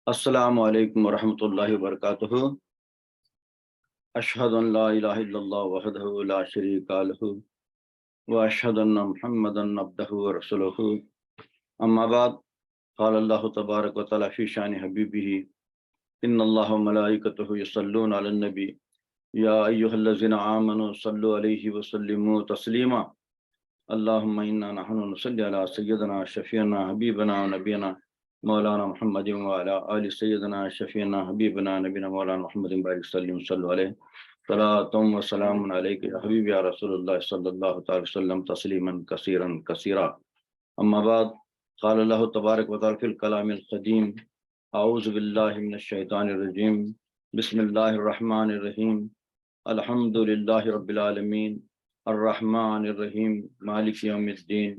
السلام علیکم ورحمۃ اللہ وبرکاتہ۔ اشہد ان لا الہ الا اللہ وحدہ لا شریک لہ واشہد ان محمدا عبدہ ورسولہ، اما بعد، قال اللہ تبارک وتعالی فی شان حبیبہ ان اللہ وملائکتہ یصلون علی النبی یا ایھا الذین آمنوا صلوا علیہ وسلموا تسلیما اللہم انا نحن نصلی علی سیدنا شفیعنا حبیبنا ونبینا مولانا محمد وعلى آل سیدنا شفیعنا حبیبنا نبینا مولانا محمد بارک وسلم صلی علیہ صلاۃ و سلام علیک یا حبیب یا رسول اللہ صلی اللہ تعالی وسلم تسلیما کثیرا کثیرا، اما بعد، قال اللہ تبارک وتعالی فی الکلام القدیم اعوذ باللہ من الشیطان الرجیم بسم اللہ الرحمن الرحیم الحمد للہ رب العالمین الرحمن الرحیم مالک یوم الدین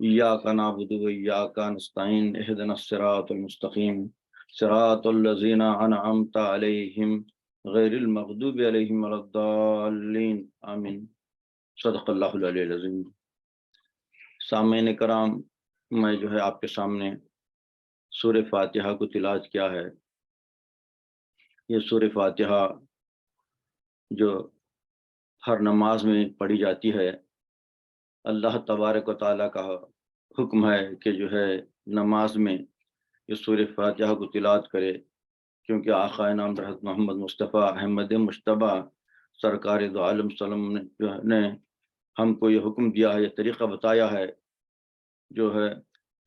ایاک نعبد و ایاک نستعین اہدنا الصراط المستقیم صراط الذین انعمت علیہم غیر المغضوب علیہم ولا الضالین آمین۔ صدق اللہ العلی العظیم۔ سامعین کرام، میں آپ کے سامنے سورہ فاتحہ کو تلاوت کیا ہے۔ یہ سورہ فاتحہ جو ہر نماز میں پڑھی جاتی ہے، اللہ تبارک و تعالیٰ کا حکم ہے کہ نماز میں یہ سورہ فاتحہ کو تلاوت کرے، کیونکہ آقا انعام حضرت محمد مصطفیٰ احمد مجتبیٰ سرکار دو عالم وسلم نے ہم کو یہ حکم دیا ہے، یہ طریقہ بتایا ہے،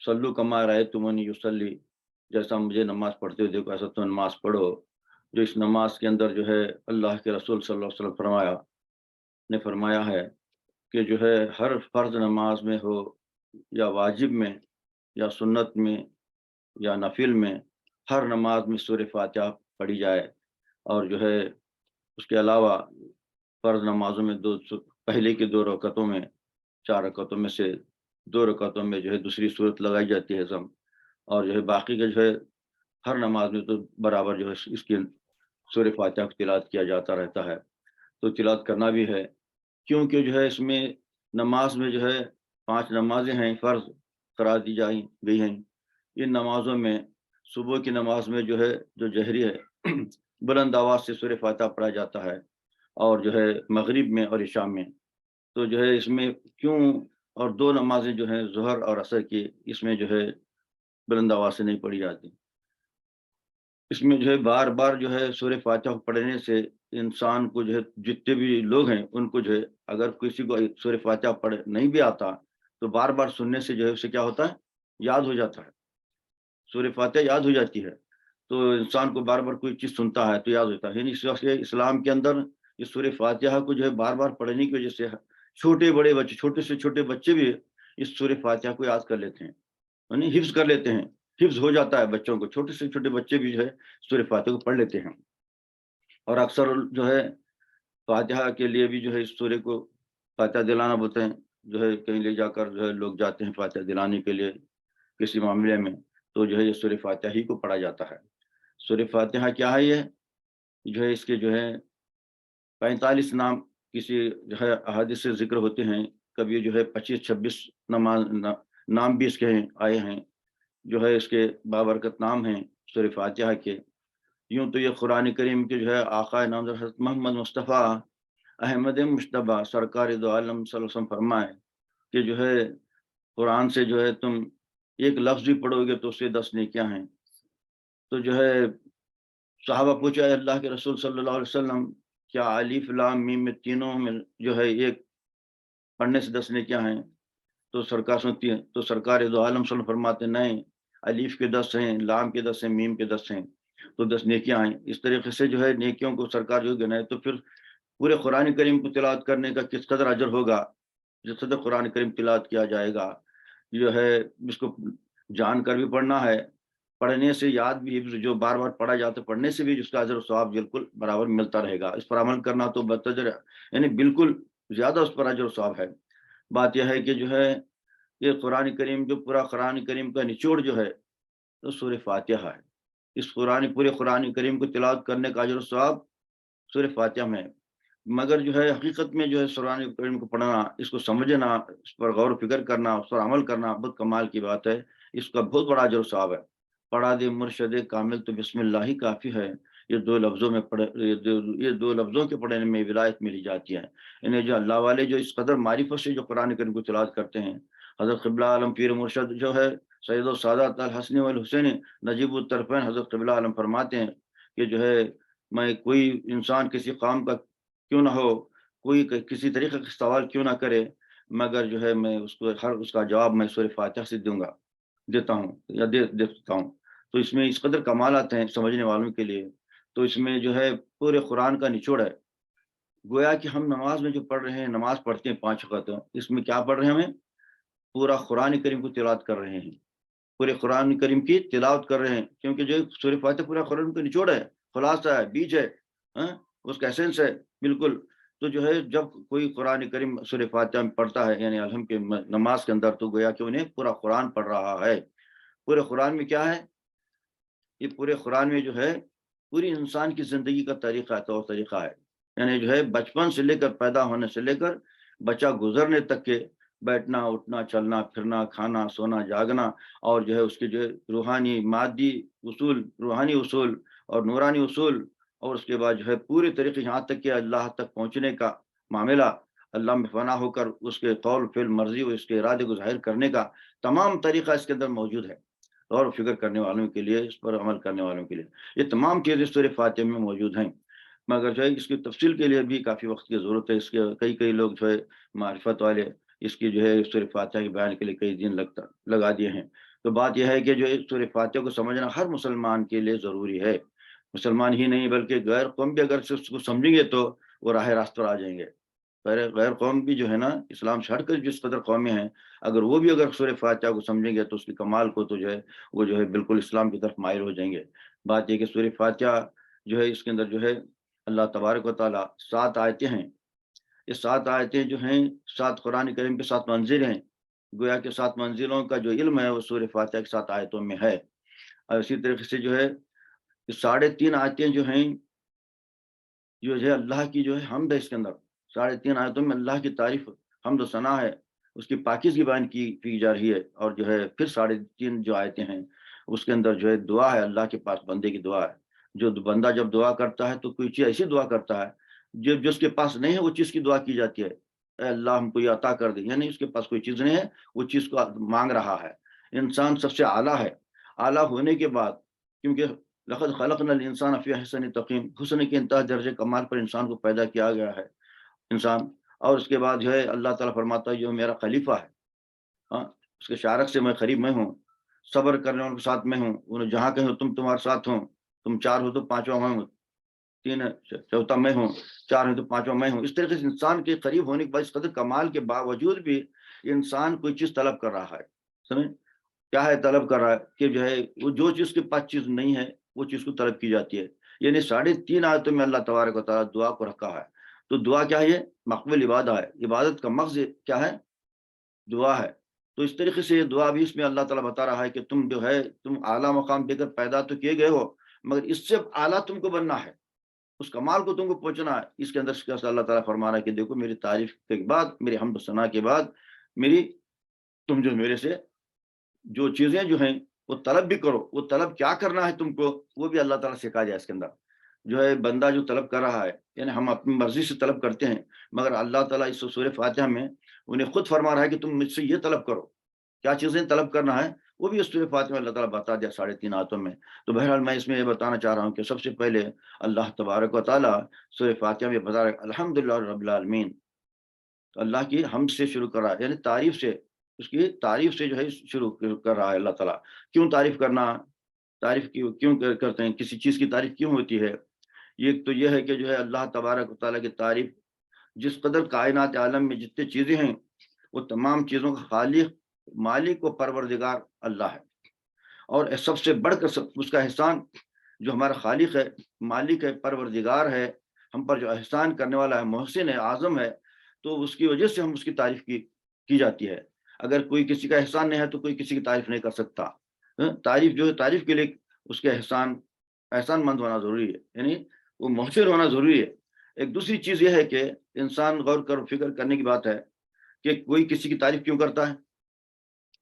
صلو کما رأیتمونی یصلی، جیسا مجھے نماز پڑھتے ہوئے دیکھو ایسا تو نماز پڑھو۔ جو اس نماز کے اندر اللہ کے رسول صلی اللہ علیہ وسلم نے فرمایا ہے کہ ہر فرض نماز میں ہو یا واجب میں یا سنت میں یا نفل میں، ہر نماز میں سورہ فاتحہ پڑھی جائے، اور اس کے علاوہ فرض نمازوں میں پہلے کی 2 رکعتوں میں، 4 رکعتوں میں سے 2 رکعتوں میں دوسری صورت لگائی جاتی ہے ضم، اور باقی کا ہر نماز میں تو برابر اس کی سورہ فاتحہ کو تلاوت کیا جاتا رہتا ہے۔ تو تلاوت کرنا بھی ہے، کیونکہ اس میں نماز میں 5 نمازیں ہیں فرض قرار دی گئی ہیں۔ ان نمازوں میں صبح کی نماز میں جو جہری ہے بلند آواز سے سورہ فاتحہ پڑھا جاتا ہے، اور مغرب میں اور عشاء میں تو اس میں کیوں، اور 2 نمازیں ظہر اور عصر کی، اس میں بلند آواز سے نہیں پڑھی جاتی۔ اس میں بار بار سورہ فاتحہ پڑھنے سے انسان کو جتنے بھی لوگ ہیں ان کو اگر کسی کو سورہ فاتحہ پڑھ نہیں بھی آتا تو بار بار سننے سے اسے کیا ہوتا ہے، یاد ہو جاتا ہے، سورہ فاتحہ یاد ہو جاتی ہے۔ تو انسان کو بار بار کوئی چیز سنتا ہے تو یاد ہوتا ہے، یعنی اس وقت اسلام کے اندر اس سورہ فاتحہ کو بار بار پڑھنے کی وجہ سے چھوٹے بڑے بچے، چھوٹے سے چھوٹے بچے بھی اس سورہ فاتحہ کو یاد کر لیتے ہیں، یعنی حفظ کر لیتے ہیں، حفظ ہو جاتا ہے بچوں کو، چھوٹے سے چھوٹے بچے بھی سورہ فاتحہ کو پڑھ لیتے ہیں۔ اور اکثر فاتحہ کے لیے بھی اس سورہ کو فاتحہ دلانا بولتے ہیں، کہیں لے جا کر لوگ جاتے ہیں فاتحہ دلانے کے لیے کسی معاملے میں، تو یہ سورہ فاتحہ ہی کو پڑھا جاتا ہے۔ سورہ فاتحہ کیا ہے؟ یہ اس کے 45 نام کسی احادیث سے ذکر ہوتے ہیں، کبھی 25-26 نام بھی اس کے آئے ہیں، اس کے بابرکت نام ہیں سورہ فاتحہ کے۔ یوں تو یہ قرآن کریم کے آقا نام حضرت محمد مصطفیٰ احمد مجتبیٰ سرکار دو عالم صلی اللہ علیہ وسلم فرمائے کہ قرآن سے تم ایک لفظ بھی پڑھو گے تو اسے 10 نیکیاں ہیں۔ تو صحابہ پوچھا، اے اللہ کے رسول صلی اللہ علیہ وسلم، کیا الف لام میم میں تینوں میں ایک پڑھنے سے 10 نیکیاں ہیں؟ تو سرکار سنتی ہے تو سرکار دو عالم صلی اللہ علیہ وسلم فرماتے نہیں، الف کے 10 ہیں، لام کے 10 ہیں، میم کے 10 ہیں، تو 10 نیکیاں ہیں۔ اس طریقے سے نیکیوں کو سرکار گنائے، تو پھر پورے قرآن کریم کو تلاوت کرنے کا کس قدر اجر ہوگا، جس قدر قرآن کریم تلاوت کیا جائے گا، اس کو جان کر بھی پڑھنا ہے، پڑھنے سے یاد بھی، جو بار بار پڑھا جاتا ہے پڑھنے سے بھی جس کا اجر و ثواب بالکل برابر ملتا رہے گا۔ اس پر عمل کرنا تو بتجر، یعنی بالکل زیادہ اس پر اجر و ثواب ہے۔ بات یہ ہے کہ یہ قرآن کریم، جو پورا قرآن کریم کا نچوڑ تو سورہ فاتحہ ہے۔ اس پورے قرآن کریم کو تلاوت کرنے کا اجر و ثواب سورہ فاتحہ میں ہے، مگر حقیقت میں قرآن کریم کو پڑھنا، اس کو سمجھنا، اس پر غور و فکر کرنا، اس پر عمل کرنا بہت کمال کی بات ہے، اس کا بہت بڑا اجر و ثواب ہے۔ پڑھا دے مرشد کامل تو بسم اللہ ہی کافی ہے، یہ دو لفظوں میں پڑھ یہ دو لفظوں کے پڑھنے میں ولایت ملی جاتی ہے۔ انہیں جو اللہ والے جو اس قدر معرفت سے جو قرآن کریم کو تلاوت کرتے ہیں، حضرت قبلہ عالم پیر مرشد جو ہے سید السادات الحسنی والحسین نجیب الطرفین حضرت قبلہ عالم فرماتے ہیں کہ جو ہے میں کوئی انسان کسی قوم کا کیوں نہ ہو، کوئی کسی طریقے کا سوال کیوں نہ کرے، مگر جو ہے میں اس کو ہر اس کا جواب میں سورہ فاتحہ سے دیتا ہوں یا دے سکتا ہوں۔ تو اس میں اس قدر کمالات ہیں سمجھنے والوں کے لیے۔ تو اس میں جو ہے پورے قرآن کا نچوڑ ہے، گویا کہ ہم نماز میں جو پڑھ رہے ہیں، نماز پڑھتے ہیں 5 وقت، اس میں کیا پڑھ رہے ہیں؟ ہمیں پورا قرآن کریم کو تلاوت کر رہے ہیں، پورے قرآن کریم کی تلاوت کر رہے ہیں، کیونکہ جو سورہ فاتحہ پورا قرآن کا نچوڑ ہے، خلاصہ ہے، بیج ہے، اس کا ایسنس ہے بالکل۔ تو جو ہے جب کوئی قرآن کریم سورہ فاتحہ میں پڑھتا ہے یعنی الحمد کے نماز کے اندر، تو گویا کہ انہیں پورا قرآن پڑھ رہا ہے۔ پورے قرآن میں کیا ہے؟ یہ پورے قرآن میں جو ہے پوری انسان کی زندگی کا طریقہ طور طریقہ ہے، یعنی جو ہے بچپن سے لے کر پیدا ہونے سے لے کر بچہ گزرنے تک کے بیٹھنا اٹھنا چلنا پھرنا کھانا سونا جاگنا، اور جو ہے اس کے جو ہے روحانی مادی اصول، روحانی اصول اور نورانی اصول، اور اس کے بعد جو ہے پوری طریقے یہاں تک کہ اللہ تک پہنچنے کا معاملہ، اللہ میں فنا ہو کر اس کے قول فعل مرضی اور اس کے ارادے کو ظاہر کرنے کا تمام طریقہ اس کے اندر موجود ہے، غور و فکر کرنے والوں کے لیے، اس پر عمل کرنے والوں کے لیے یہ تمام چیزیں سورہ فاتحہ میں موجود ہیں۔ مگر جو ہے اس کی تفصیل کے لیے بھی کافی وقت کی ضرورت ہے، اس کے کئی لوگ جو ہے معرفت والے اس کی جو ہے سورہ فاتحہ کے بیان کے لیے کئی دن لگا دیے ہیں۔ تو بات یہ ہے کہ جو ہے سورہ فاتحہ کو سمجھنا ہر مسلمان کے لیے ضروری ہے، مسلمان ہی نہیں بلکہ غیر قوم بھی اگر اس کو سمجھیں گے تو وہ راہ راست پر آ جائیں گے۔ غیر قوم بھی جو ہے نا، اسلام سے ہٹ کر جس قدر قومیں ہیں، اگر وہ بھی اگر سورہ فاتحہ کو سمجھیں گے تو اس کی کمال کو تو جو ہے وہ جو ہے بالکل اسلام کی طرف مائل ہو جائیں گے۔ بات یہ کہ سورہ فاتحہ جو ہے اس کے اندر جو ہے اللہ تبارک و تعالیٰ 7 آیتیں ہیں، یہ 7 آیتیں جو ہیں 7 قرآن کریم کے 7 منزل ہیں، گویا کہ 7 منزلوں کا جو علم ہے وہ سورہ فاتحہ کی 7 آیتوں میں ہے۔ اور اسی طریقے سے جو ہے 3.5 آیتیں جو ہیں جو ہے اللہ کی جو ہے حمد ہے، اس کے اندر 3.5 آیتوں میں اللہ کی تعریف حمد و ثنا ہے، اس کی پاکیزگی بیان کی جا رہی ہے۔ اور جو ہے پھر 3.5 جو آیتیں ہیں اس کے اندر جو ہے دعا ہے، اللہ کے پاس بندے کی دعا ہے، جو بندہ جب دعا کرتا ہے تو کوئی چیز ایسی دعا کرتا ہے جو جس کے پاس نہیں ہے وہ چیز کی دعا کی جاتی ہے، اے اللہ ہم کو یہ عطا کر دے، یعنی اس کے پاس کوئی چیز نہیں ہے، وہ چیز کو مانگ رہا ہے۔ انسان سب سے اعلیٰ ہے، اعلیٰ ہونے کے بعد، کیونکہ لقد خلقنا الانسان فی احسن تقویم، حسن کے انتہا درجے کمال پر انسان کو پیدا کیا گیا ہے انسان۔ اور اس کے بعد جو ہے اللہ تعالیٰ فرماتا ہے جو میرا خلیفہ ہے، اس کے شارک سے میں قریب میں ہوں، صبر کرنے والوں کے ساتھ میں ہوں، انہیں جہاں کہیں تم تمہارے ساتھ ہوں، تم 4 ہو تو 5واں میں ہوں، 3 ہے چوتھا میں ہوں، 4 ہے تو 5واں میں ہوں۔ اس طریقے سے انسان کے قریب ہونے کے بعد اس قدر کمال کے باوجود بھی انسان کوئی چیز طلب کر رہا ہے، سمجھ کیا ہے طلب کر رہا ہے کہ جو ہے وہ جو چیز کے پاس چیز نہیں ہے وہ چیز کو طلب کی جاتی ہے۔ یعنی 3.5 آیتوں میں اللہ تبارک و تعالیٰ دعا کو رکھا ہے۔ تو دعا کیا ہے؟ یہ مقبول عبادت ہے، عبادت کا مغز کیا ہے؟ دعا ہے۔ تو اس طریقے سے یہ دعا بھی اس میں اللہ تعالیٰ بتا رہا ہے کہ تم جو ہے تم اعلیٰ مقام دے کر پیدا تو کیے گئے ہو، مگر اس سے اعلیٰ تم کو بننا ہے، اس کمال کو تم کو پہنچنا ہے۔ اس کے اندر اللہ تعالیٰ فرما رہا ہے کہ دیکھو میری تعریف کے بعد، میری حمد و ثنا کے بعد، میری تم جو میرے سے جو چیزیں جو ہیں وہ طلب بھی کرو، وہ طلب کیا کرنا ہے تم کو وہ بھی اللہ تعالیٰ سکھا جائے۔ اس کے اندر جو ہے بندہ جو طلب کر رہا ہے، یعنی ہم اپنی مرضی سے طلب کرتے ہیں، مگر اللہ تعالیٰ اس سورہ فاتحہ میں انہیں خود فرما رہا ہے کہ تم مجھ سے یہ طلب کرو، کیا چیزیں طلب کرنا ہے وہ بھی اس سورہ فاتحہ میں اللہ تعالیٰ بتا دیا 3.5 آیتوں میں۔ تو بہرحال میں اس میں یہ بتانا چاہ رہا ہوں کہ سب سے پہلے اللہ تبارک و تعالیٰ سورہ فاتحہ میں بتا رہا ہے الحمدللہ رب العالمین، تو اللہ کی حمد سے شروع کر رہا ہے، یعنی تعریف سے، اس کی تعریف سے جو ہے شروع کر رہا ہے اللہ تعالیٰ۔ کیوں تعریف کرنا؟ تعریف کیوں کرتے ہیں؟ کسی چیز کی تعریف کیوں ہوتی ہے؟ یہ تو یہ ہے کہ جو ہے اللہ تبارک و تعالیٰ کی تعریف، جس قدر کائنات عالم میں جتنی چیزیں ہیں وہ تمام چیزوں کا خالق مالک و پروردگار اللہ ہے، اور سب سے بڑھ کر اس کا احسان جو ہمارا خالق ہے، مالک ہے، پروردگار ہے، ہم پر جو احسان کرنے والا ہے، محسن ہے، اعظم ہے، تو اس کی وجہ سے ہم اس کی تعریف کی جاتی ہے۔ اگر کوئی کسی کا احسان نہیں ہے تو کوئی کسی کی تعریف نہیں کر سکتا۔ تعریف جو ہے تعریف کے لیے اس کے احسان مند ہونا ضروری ہے، یعنی وہ محسن ہونا ضروری ہے۔ ایک دوسری چیز یہ ہے کہ انسان غور کر فکر کرنے کی بات ہے کہ کوئی کسی کی تعریف کیوں کرتا ہے؟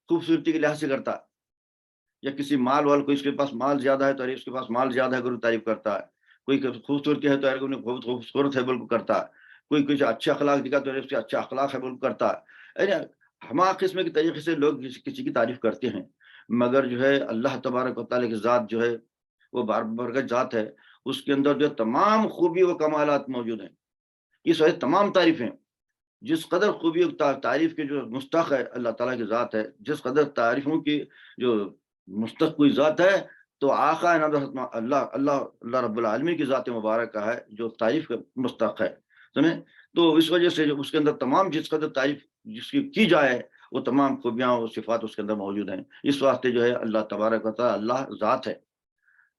خوبصورتی کے لحاظ سے کرتا ہے، یا کسی مال وال کو اس کے پاس مال زیادہ ہے تو ارے اس کے پاس مال زیادہ ہے گرو تعریف کرتا ہے. کوئی خوبصورتی ہے تو ارے انہیں بہت خوبصورت ہے بول کو کرتا ہے. کوئی کچھ اچھا اخلاق دکھا تو ارے اس کے اچھا اخلاق ہے بول کرتا ہے. ارے ہما قسم کے طریقے سے لوگ کسی کی تعریف کرتے ہیں، مگر جو ہے اللہ تبارک و تعالیٰ کی ذات جو ہے وہ باربرکت ذات ہے. اس کے اندر جو تمام خوبی و کمالات موجود ہیں. اس وجہ تمام تعریفیں جس قدر خوبی تعریف کے جو مستحق ہے اللہ تعالیٰ کی ذات ہے، جس قدر تعریفوں کی جو مستحق کوئی ذات ہے تو آقا اللہ اللہ اللہ رب العالمین کی ذات مبارکہ ہے جو تعریف کا مستحق ہے. سمجھے؟ تو اس وجہ سے جو اس کے اندر تمام جس قدر تعریف جس کی جائے وہ تمام خوبیاں اور صفات اس کے اندر موجود ہیں. اس واسطے جو ہے اللہ تبارک و تعالیٰ اللہ ذات ہے،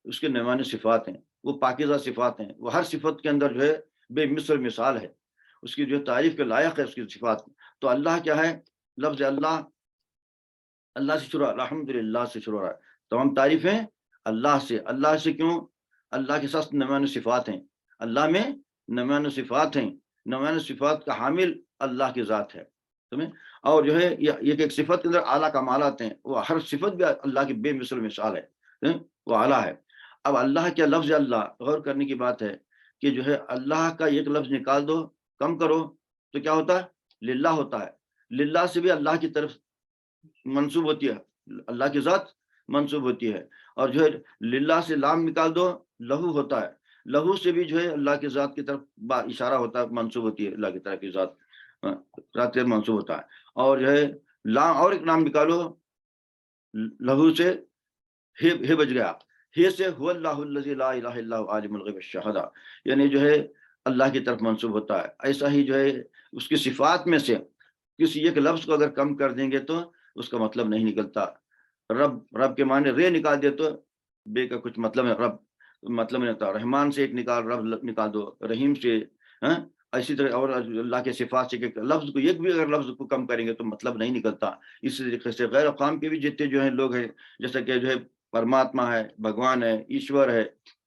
اس کے نعمانی صفات ہیں، وہ پاکیزہ صفات ہیں، وہ ہر صفت کے اندر جو ہے بے مثل مثال ہے، اس کی جو تعریف کے لائق ہے اس کی صفات. تو اللہ کیا ہے؟ لفظ اللہ، اللہ سے شروع، الحمدللہ سے شروع ہے. تمام تعریفیں اللہ سے. اللہ سے کیوں؟ اللہ کے ساتھ نعمانی صفات ہیں، اللہ میں نعمانی صفات ہیں. نعمانی صفات کا حامل اللہ کی ذات ہے. سمجھے؟ اور جو ہے یہ ایک صفت کے اندر اعلیٰ کمالات ہیں، وہ ہر صفت بھی اللہ کی بے مثل مثال ہے، وہ اعلیٰ ہے. اب اللہ کیا لفظ اللہ، غور کرنے کی بات ہے کہ جو ہے اللہ کا ایک لفظ نکال دو، کم کرو تو کیا ہوتا ہے؟ للہ ہوتا ہے. للہ سے بھی اللہ کی طرف منسوب ہوتی ہے، اللہ کی ذات منسوب ہوتی ہے. اور جو ہے للہ سے لام نکال دو، لہو ہوتا ہے. لہو سے بھی جو ہے اللہ کی ذات کی طرف اشارہ ہوتا ہے، منسوب ہوتی ہے اللہ کی طرف کی ذات منسوب ہوتا ہے. اور جو ہے لام اور ایک نام نکالو، لہو سے ہے بچ گیا، ہے سے هو اللہ الذی لا الہ الا هو عالم الغیب والشہادہ، یعنی جو ہے اللہ کی طرف منسوب ہوتا ہے. ایسا ہی جو ہے اس کی صفات میں سے کسی ایک لفظ کو اگر کم کر دیں گے تو اس کا مطلب نہیں نکلتا. رب کے معنی رے نکال دے تو بے کا کچھ مطلب ہے، رب مطلب نہیں ہوتا. رحمان سے ایک رب نکال دو، رحیم سے، اسی طرح اور اللہ کے صفات سے لفظ کو ایک بھی اگر لفظ کو کم کریں گے تو مطلب نہیں نکلتا. اسی طریقے سے غیر اقوام کے بھی جتنے جو ہیں لوگ ہیں، جیسا کہ جو ہے پرماتما ہے، بھگوان ہے، ایشور ہے،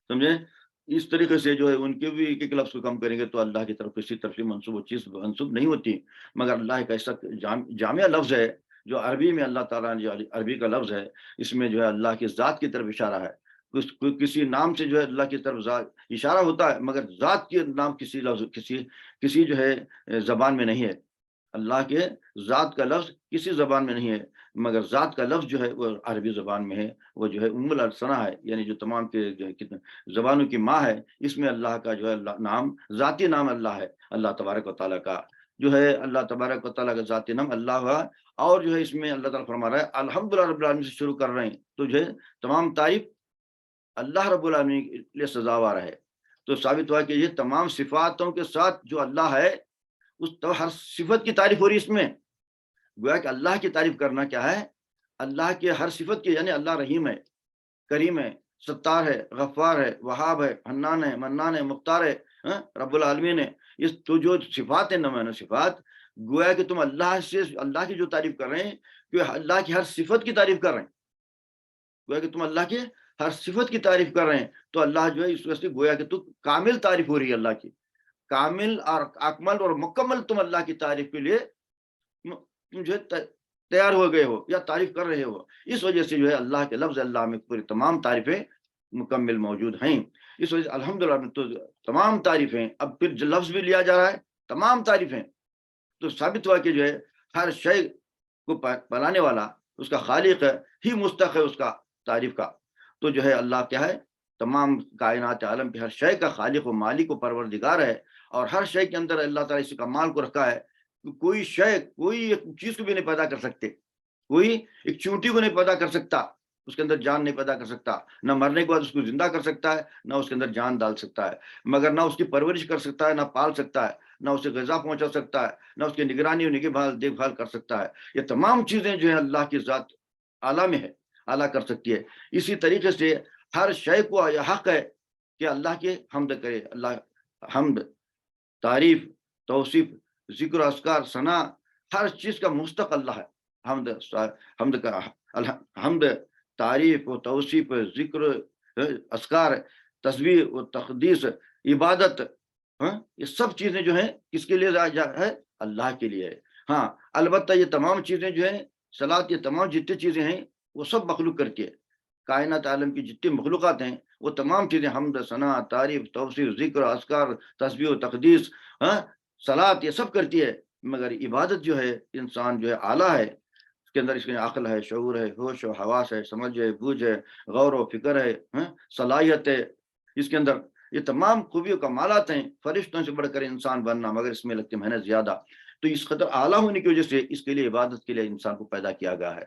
سمجھے؟ اس طریقے سے جو ہے ان کے بھی ایک ایک لفظ کو کم کریں گے تو اللہ کی طرف کسی طرف سے منسوب چیز منسوب نہیں ہوتی. مگر اللہ کا ایسا جامع لفظ ہے جو عربی میں اللہ تعالیٰ نے جو عربی کا لفظ ہے، اس میں جو ہے اللہ کی ذات کی طرف اشارہ ہے. کسی نام سے جو ہے اللہ کی طرف اشارہ ہوتا ہے، مگر ذات کے نام کسی لفظ کسی جو ہے زبان میں نہیں ہے. اللہ کے ذات کا لفظ کسی زبان میں نہیں ہے، مگر ذات کا لفظ جو ہے وہ عربی زبان میں ہے. وہ جو ہے ام الالسنہ ہے، یعنی جو تمام کے جو ہے زبانوں کی ماں ہے. اس میں اللہ کا جو ہے نام، ذاتی نام اللہ ہے. اللہ تبارک و تعالیٰ کا جو ہے اللہ تبارک و تعالیٰ کا ذاتی نام اللہ ہوا. اور جو ہے اس میں اللہ تعالیٰ فرما رہا ہے الحمدللہ رب العالمین سے شروع کر رہے ہیں، تو جو ہے تمام تعریف اللہ رب العالمین کے لیے سزاوار ہے. تو ثابت ہوا کہ یہ تمام صفاتوں کے ساتھ جو اللہ ہے اس تو ہر صفت کی تعریف ہو رہی. اس میں گویا کہ اللہ کی تعریف کرنا کیا ہے؟ اللہ کے ہر صفت کی، یعنی اللہ رحیم ہے، کریم ہے، ستار ہے، غفار ہے، وہاب ہے، حنان ہے، منان ہے، مختار ہے، رب العالمین ہے. اس تو جو صفات ہیں نمایاں صفات، گویا کہ تم اللہ سے اللہ کی جو تعریف کر رہے ہیں کہ اللہ کی ہر صفت کی تعریف کر رہے ہیں. گویا کہ تم اللہ کی ہر صفت کی تعریف کر رہے ہیں تو اللہ جو ہے اس وجہ سے گویا کہ تو کامل تعریف ہو رہی ہے اللہ کی، کامل اور اکمل اور مکمل تم اللہ کی تعریف کے لیے تم جو ہے تیار ہو گئے ہو یا تعریف کر رہے ہو. اس وجہ سے جو ہے اللہ کے لفظ اللہ میں پوری تمام تعریفیں مکمل موجود ہیں. اس وجہ سے الحمدللہ تو تمام تعریفیں، اب پھر جو لفظ بھی لیا جا رہا ہے تمام تعریفیں، تو ثابت ہوا کہ جو ہے ہر شے کو بنانے والا اس کا خالق ہے ہی مستحق ہے اس کا تعریف کا. تو جو ہے اللہ کیا ہے؟ تمام کائنات عالم کے ہر شے کا خالق و مالک و پروردگار ہے. اور ہر شے کے اندر اللہ تعالیٰ اس کمال کو رکھا ہے. کوئی شے، کوئی ایک چیز کو بھی نہیں پیدا کر سکتے، کوئی ایک چونٹی کو نہیں پیدا کر سکتا، اس کے اندر جان نہیں پیدا کر سکتا، نہ مرنے کے بعد اس کو زندہ کر سکتا ہے، نہ اس کے اندر جان ڈال سکتا ہے، مگر نہ اس کی پرورش کر سکتا ہے، نہ پال سکتا ہے، نہ اسے غذا پہنچا سکتا ہے، نہ اس کی نگرانی اور دیکھ بھال کر سکتا ہے. یہ تمام چیزیں جو ہیں اللہ کی ذات اعلیٰ میں ہے، اعلیٰ کر سکتی ہے. اسی طریقے سے ہر شے کو یہ حق ہے کہ اللہ کی حمد کرے. اللہ حمد، تعریف، توصیف، ذکر و اذکار، ثنا، ہر چیز کا مستحق اللہ ہے. حمد، تعریف و توصیف، ذکر، اذکار، تسبیح و تقدیس، عبادت، یہ سب چیزیں جو ہیں کس کے لیے ہے؟ اللہ کے لیے ہے. البتہ یہ تمام چیزیں جو ہیں صلاۃ، یہ تمام جتنی چیزیں ہیں وہ سب مخلوق کر کے، کائنات عالم کی جتنی مخلوقات ہیں وہ تمام چیزیں حمد ثنا تعریف توصیف ذکر اذکار تسبیح و تقدیس صلات یہ سب کرتی ہے، مگر عبادت جو ہے انسان جو ہے اعلیٰ ہے، اس کے اندر اس کے عقل ہے، شعور ہے، ہوش و حواس ہے، سمجھ ہے، بوجھ ہے، غور و فکر ہے، صلاحیت ہے، اس کے اندر یہ تمام خوبیوں کمالات ہیں، فرشتوں سے بڑھ کر انسان بننا، مگر اس میں لگتی محنت زیادہ. تو اس قدر اعلیٰ ہونے کی وجہ سے اس کے لیے عبادت کے لیے انسان کو پیدا کیا گیا ہے.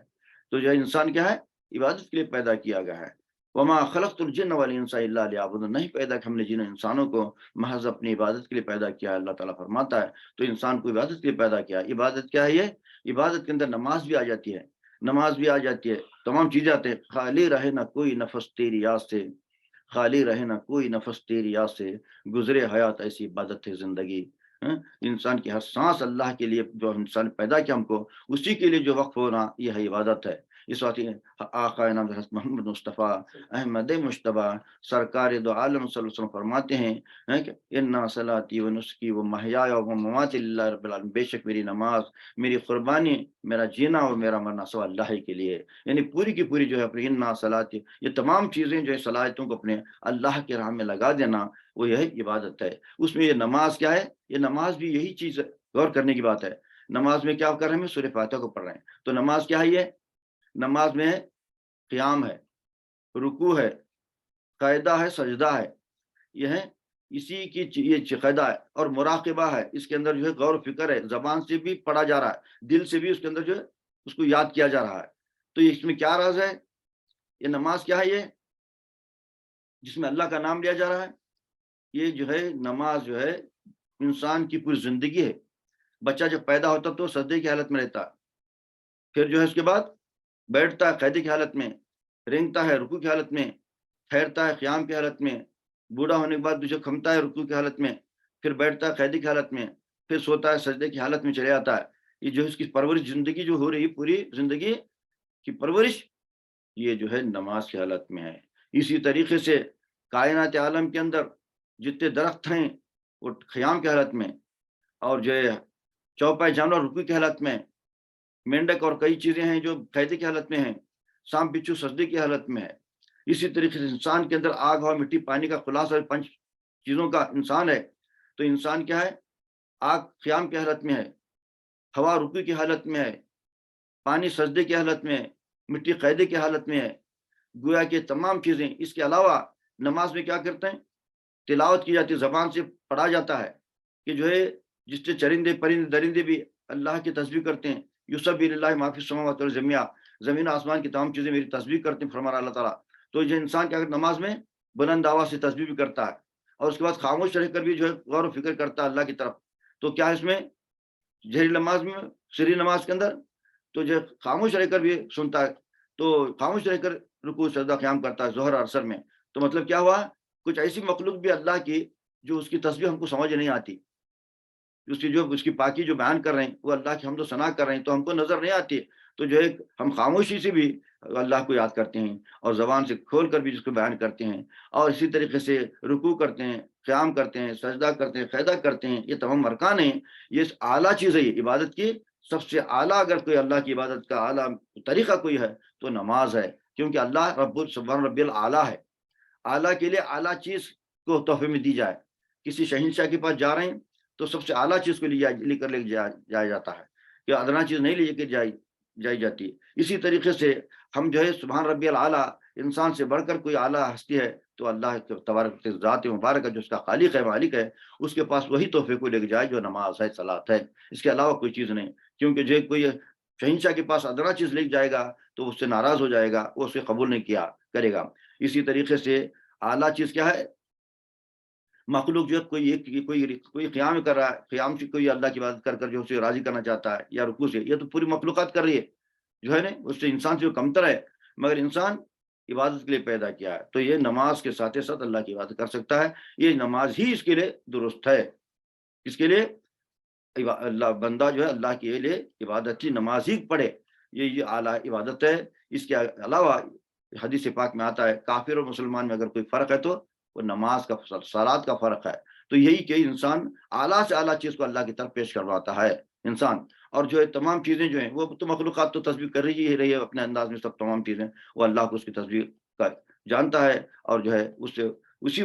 تو جو انسان کیا ہے عبادت کے لیے پیدا کیا گیا ہے. وما خلقت الجن والانس الا لیعبدون، نہیں پیدا کہ ہم نے جن انسانوں کو محض اپنی عبادت کے لیے پیدا کیا ہے. اللہ تعالیٰ فرماتا ہے تو انسان کو عبادت کے لیے پیدا کیا ہے. عبادت کیا ہے؟ یہ عبادت کے اندر نماز بھی آ جاتی ہے، نماز بھی آ جاتی ہے، تمام چیزیں آتے ہیں. خالی رہے نہ کوئی نفس تیری یاد سے، خالی رہے نہ کوئی نفس تیری یاد سے، گزرے حیات ایسی عبادت ہے زندگی. انسان کی ہر سانس اللہ کے لیے، جو انسان پیدا کیا ہم کو اسی کے لیے جو وقف ہونا، یہ ہے عبادت ہے. اس وقت آقا نام حضرت محمد مصطفیٰ احمد مشتبہ سرکار دو عالم صلی اللہ علیہ وسلم فرماتے ہیں کہ انا صلاتی و نسکی و محیای و مماتی للہ رب العالمین، بے شک میری نماز، میری قربانی، میرا جینا اور میرا مرنا سب اللہ کے لیے. یعنی پوری کی پوری جو ہے اپنی انا صلاتی، یہ تمام چیزیں جو ہے صلاحیتوں کو اپنے اللہ کے راہ میں لگا دینا، وہ یہ عبادت ہے. اس میں یہ نماز کیا ہے؟ یہ نماز بھی یہی چیز غور کرنے کی بات ہے. نماز میں کیا کر رہے ہیں؟ سورہ فاتحہ کو پڑھ رہے ہیں. تو نماز کیا ہے؟ یہ نماز میں قیام ہے، رکوع ہے، قاعدہ ہے، سجدہ ہے، یہ ہے اسی کی یہ قاعدہ ہے. اور مراقبہ ہے، اس کے اندر جو ہے غور و فکر ہے، زبان سے بھی پڑھا جا رہا ہے، دل سے بھی اس کے اندر جو ہے اس کو یاد کیا جا رہا ہے. تو اس میں کیا راز ہے؟ یہ نماز کیا ہے؟ یہ جس میں اللہ کا نام لیا جا رہا ہے. یہ جو ہے نماز جو ہے انسان کی پوری زندگی ہے. بچہ جب پیدا ہوتا تو سجدے کی حالت میں رہتا ہے، پھر جو ہے اس کے بعد بیٹھتا ہے قیدی کی حالت میں، رینگتا ہے رکوع کی حالت میں، ٹھہرتا ہے قیام کی حالت میں، بوڑھا ہونے کے بعد دوسرے کھمتا ہے رکوع کی حالت میں، پھر بیٹھتا ہے قیدی کی حالت میں، پھر سوتا ہے سجدے کی حالت میں چلے جاتا ہے. یہ جو اس کی پرورش زندگی جو ہو رہی پوری زندگی کی پرورش یہ جو ہے نماز کی حالت میں ہے. اسی طریقے سے کائنات عالم کے اندر جتنے درخت ہیں وہ قیام کی حالت میں، اور جو ہے چوپائے جانور رکوع کی حالت میں، مینڈک اور کئی چیزیں ہیں جو قیدی کی حالت میں ہیں، سانپ بچھو سجدے کی حالت میں ہے. اسی طریقے سے انسان کے اندر آگ ہوا مٹی پانی کا خلاصہ پنچ چیزوں کا انسان ہے. تو انسان کیا ہے؟ آگ قیام کی حالت میں ہے، ہوا رکوع کی حالت میں ہے، پانی سجدے کی حالت میں ہے، مٹی قیدی کی حالت میں ہے. گویا کہ تمام چیزیں. اس کے علاوہ نماز میں کیا کرتے ہیں؟ تلاوت کی جاتی ہے، زبان سے پڑھا جاتا ہے کہ جو ہے جس سے چرندے پرندے درندے بھی اللہ کی تسبیح کرتے ہیں. یسبح للہ ما فی السماوات والارض جميعا، زمین آسمان کی تمام چیزیں میری تسبیح کرتے ہیں فرمایا اللہ تعالیٰ. تو جو انسان کیا نماز میں بلند آواز سے تسبیح بھی کرتا ہے، اور اس کے بعد خاموش رہ کر بھی جو ہے غور و فکر کرتا ہے اللہ کی طرف. تو کیا ہے اس میں جہری نماز میں، سری نماز کے اندر تو جو خاموش رہ کر بھی سنتا ہے، تو خاموش رہ کر رکوع سجدہ قیام کرتا ہے ظہر اور عصر میں. تو مطلب کیا ہوا؟ کچھ ایسی مخلوق بھی اللہ کی جو اس کی تسبیح ہم کو سمجھ نہیں آتی، اس کی پاکی جو بیان کر رہے ہیں وہ اللہ کی حمد و ثنا کر رہے ہیں، تو ہم کو نظر نہیں آتی. تو جو ہے ہم خاموشی سے بھی اللہ کو یاد کرتے ہیں، اور زبان سے کھول کر بھی جس کو بیان کرتے ہیں، اور اسی طریقے سے رکوع کرتے ہیں، قیام کرتے ہیں، سجدہ کرتے ہیں، قیدہ کرتے ہیں. یہ تمام ارکان ہیں. یہ اعلیٰ چیز ہے، یہ عبادت کی سب سے اعلیٰ. اگر کوئی اللہ کی عبادت کا اعلیٰ طریقہ کوئی ہے تو نماز ہے، کیونکہ اللہ سبحان ربی الاعلیٰ ہے. اعلیٰ کے لیے اعلیٰ چیز کو تحفے میں دی جائے. کسی شہنشاہ کے پاس جا رہے ہیں تو سب سے اعلیٰ چیز کو لے کر جایا جاتا ہے، کہ ادنا چیز نہیں لے کے جائی جاتی. اسی طریقے سے ہم جو ہے سبحان ربی الاعلیٰ، انسان سے بڑھ کر کوئی اعلیٰ ہستی ہے تو اللہ تبارک ذات مبارک ہے، جو اس کا خالق ہے مالک ہے، اس کے پاس وہی تحفے کو لے کے جائے جو نماز ہے، صلاۃ ہے. اس کے علاوہ کوئی چیز نہیں. کیونکہ جو کوئی شہنشاہ کے پاس ادنا چیز لے جائے گا تو اس سے ناراض ہو جائے گا، وہ اسے قبول نہیں کیا کرے گا. اسی طریقے سے اعلیٰ چیز کیا ہے؟ مخلوق جو ہے کوئی قیام کر رہا ہے، قیام سے کوئی اللہ کی عبادت کر جو اسے راضی کرنا چاہتا ہے، یا رکوع سے، یہ تو پوری مخلوقات کر رہی ہے جو ہے نا، اس سے انسان سے کمتر ہے. مگر انسان عبادت کے لیے پیدا کیا ہے، تو یہ نماز کے ساتھ ساتھ اللہ کی عبادت کر سکتا ہے. یہ نماز ہی اس کے لیے درست ہے. اس کے لیے اللہ بندہ جو ہے اللہ کے لیے عبادت ہی نماز ہی پڑھے، یہ اعلیٰ عبادت ہے. اس کے علاوہ حدیث پاک میں آتا ہے کافر اور مسلمان میں اگر کوئی فرق ہے تو وہ نماز کا، صلات کا فرق ہے. تو یہی کہ انسان اعلیٰ سے اعلیٰ چیز کو اللہ کی طرف پیش کرواتا ہے انسان. اور جو ہے تمام چیزیں جو ہیں وہ تو مخلوقات تو تسبیح کر رہی ہے اپنے انداز میں، سب تمام چیزیں وہ اللہ کو اس کی تسبیح کا جانتا ہے، اور جو ہے اس سے اسی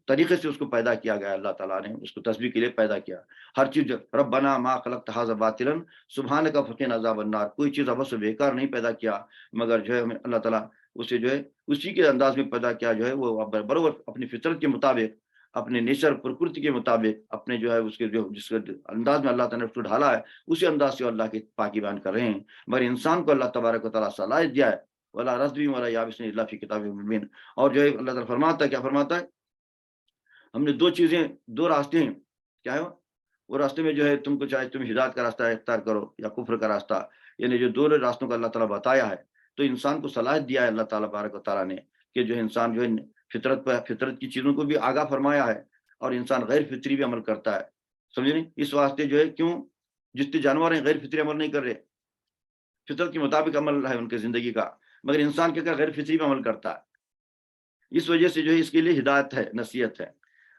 طریقے سے اس کو پیدا کیا گیا، اللہ تعالیٰ نے اس کو تسبیح کے لیے پیدا کیا. ہر چیز ربنا ما خلقت ھذا باطلا سبحانک فقنا عذاب النار، کوئی چیز عبث و بیکار نہیں پیدا کیا، مگر جو ہے ہمیں اللہ تعالیٰ اسے جو ہے اسی کے انداز میں پیدا کیا، جو ہے وہ برابر اپنی فطرت کے مطابق، اپنے نیچر پرکرتی کے مطابق، اپنے جو ہے اس کے جو جس انداز میں اللہ تعالیٰ نے اس کو ڈھالا ہے اسی انداز سے اللہ کی پاکی بیان کر رہے ہیں. مگر انسان کو اللہ تبارک و تعالیٰ صلاحیت دیا ہے، ولا رسبی ولا یابس الا فی کتاب مبین. اور جو ہے اللہ تعالیٰ فرماتا ہے، کیا فرماتا ہے، ہم نے دو راستے ہیں، کیا ہے وہ راستے میں جو ہے تم کو چاہے تم ہدایت کا راستہ اختیار کرو یا کفر کا راستہ، یعنی جو دو راستوں کا اللہ تعالیٰ بتایا ہے، تو انسان کو صلاحیت دیا ہے اللہ تعالیٰ بارک و تعالیٰ نے کہ جو انسان جو ہے فطرت کی چیزوں کو بھی آگاہ فرمایا ہے، اور انسان غیر فطری بھی عمل کرتا ہے. سمجھے نہیں؟ اس واسطے جو ہے کیوں جتنے جانور ہیں غیر فطری عمل نہیں کر رہے، فطرت کے مطابق عمل ہے ان کی زندگی کا، مگر انسان کیا غیر فطری بھی عمل کرتا ہے. اس وجہ سے جو ہے اس کے لیے ہدایت ہے، نصیحت ہے،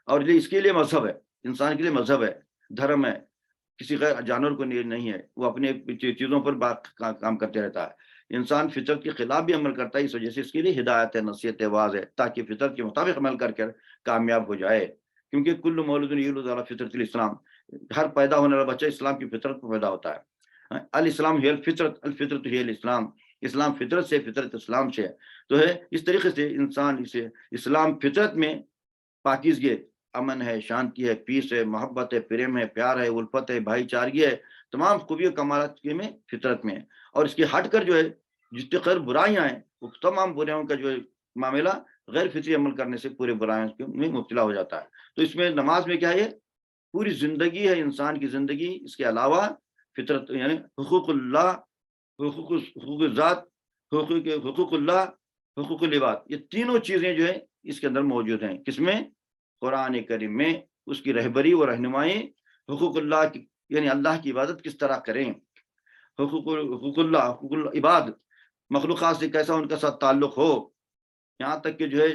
اور اس کے لیے مذہب ہے، انسان کے لیے مذہب ہے، دھرم ہے، کسی غیر جانور کو نہیں ہے. وہ اپنے چیزوں پر کام کرتے رہتا ہے. انسان فطرت کے خلاف بھی عمل کرتا ہے، اس وجہ سے اس کے لیے ہدایت ہے، نصیحت ہے، واضح ہے، تاکہ فطرت کے مطابق عمل کر کامیاب ہو جائے. کیونکہ کل مولود یولد علی فطرت الاسلام، ہر پیدا ہونے والا بچہ اسلام کی فطرت پر پیدا ہوتا ہے. الاسلام ہی الفطرت، الفطرت ہی الاسلام، اسلام فطرت سے، فطرت اسلام سے. تو ہے اس طریقے سے انسان اسے اسلام فطرت میں پاکیزگی، امن ہے، شانتی ہے، پیس ہے، محبت ہے، پریم ہے، پیار ہے، الفت ہے، بھائی چارگی ہے، تمام خوبی و کمالات کے میں فطرت میں. اور اس کے ہٹ کر جو ہے جتنے خیر برائیاں ہیں وہ تمام برائیوں کا جو ہے معاملہ غیر فطری عمل کرنے سے پورے برائیوں میں مبتلا ہو جاتا ہے. تو اس میں نماز میں کیا ہے، پوری زندگی ہے انسان کی زندگی، اس کے علاوہ فطرت یعنی حقوق اللہ، حقوق ذات، حقوق اللہ، حقوق العباد، یہ تینوں چیزیں جو ہے اس کے اندر موجود ہیں. کس میں؟ قرآن کریم میں. اس کی رہبری و رہنمائی، حقوق اللہ کی یعنی اللہ کی عبادت کس طرح کریں، حقوق اللہ، حقوق العباد، مخلوقات سے کیسا ان کا ساتھ تعلق ہو، یہاں تک کہ جو ہے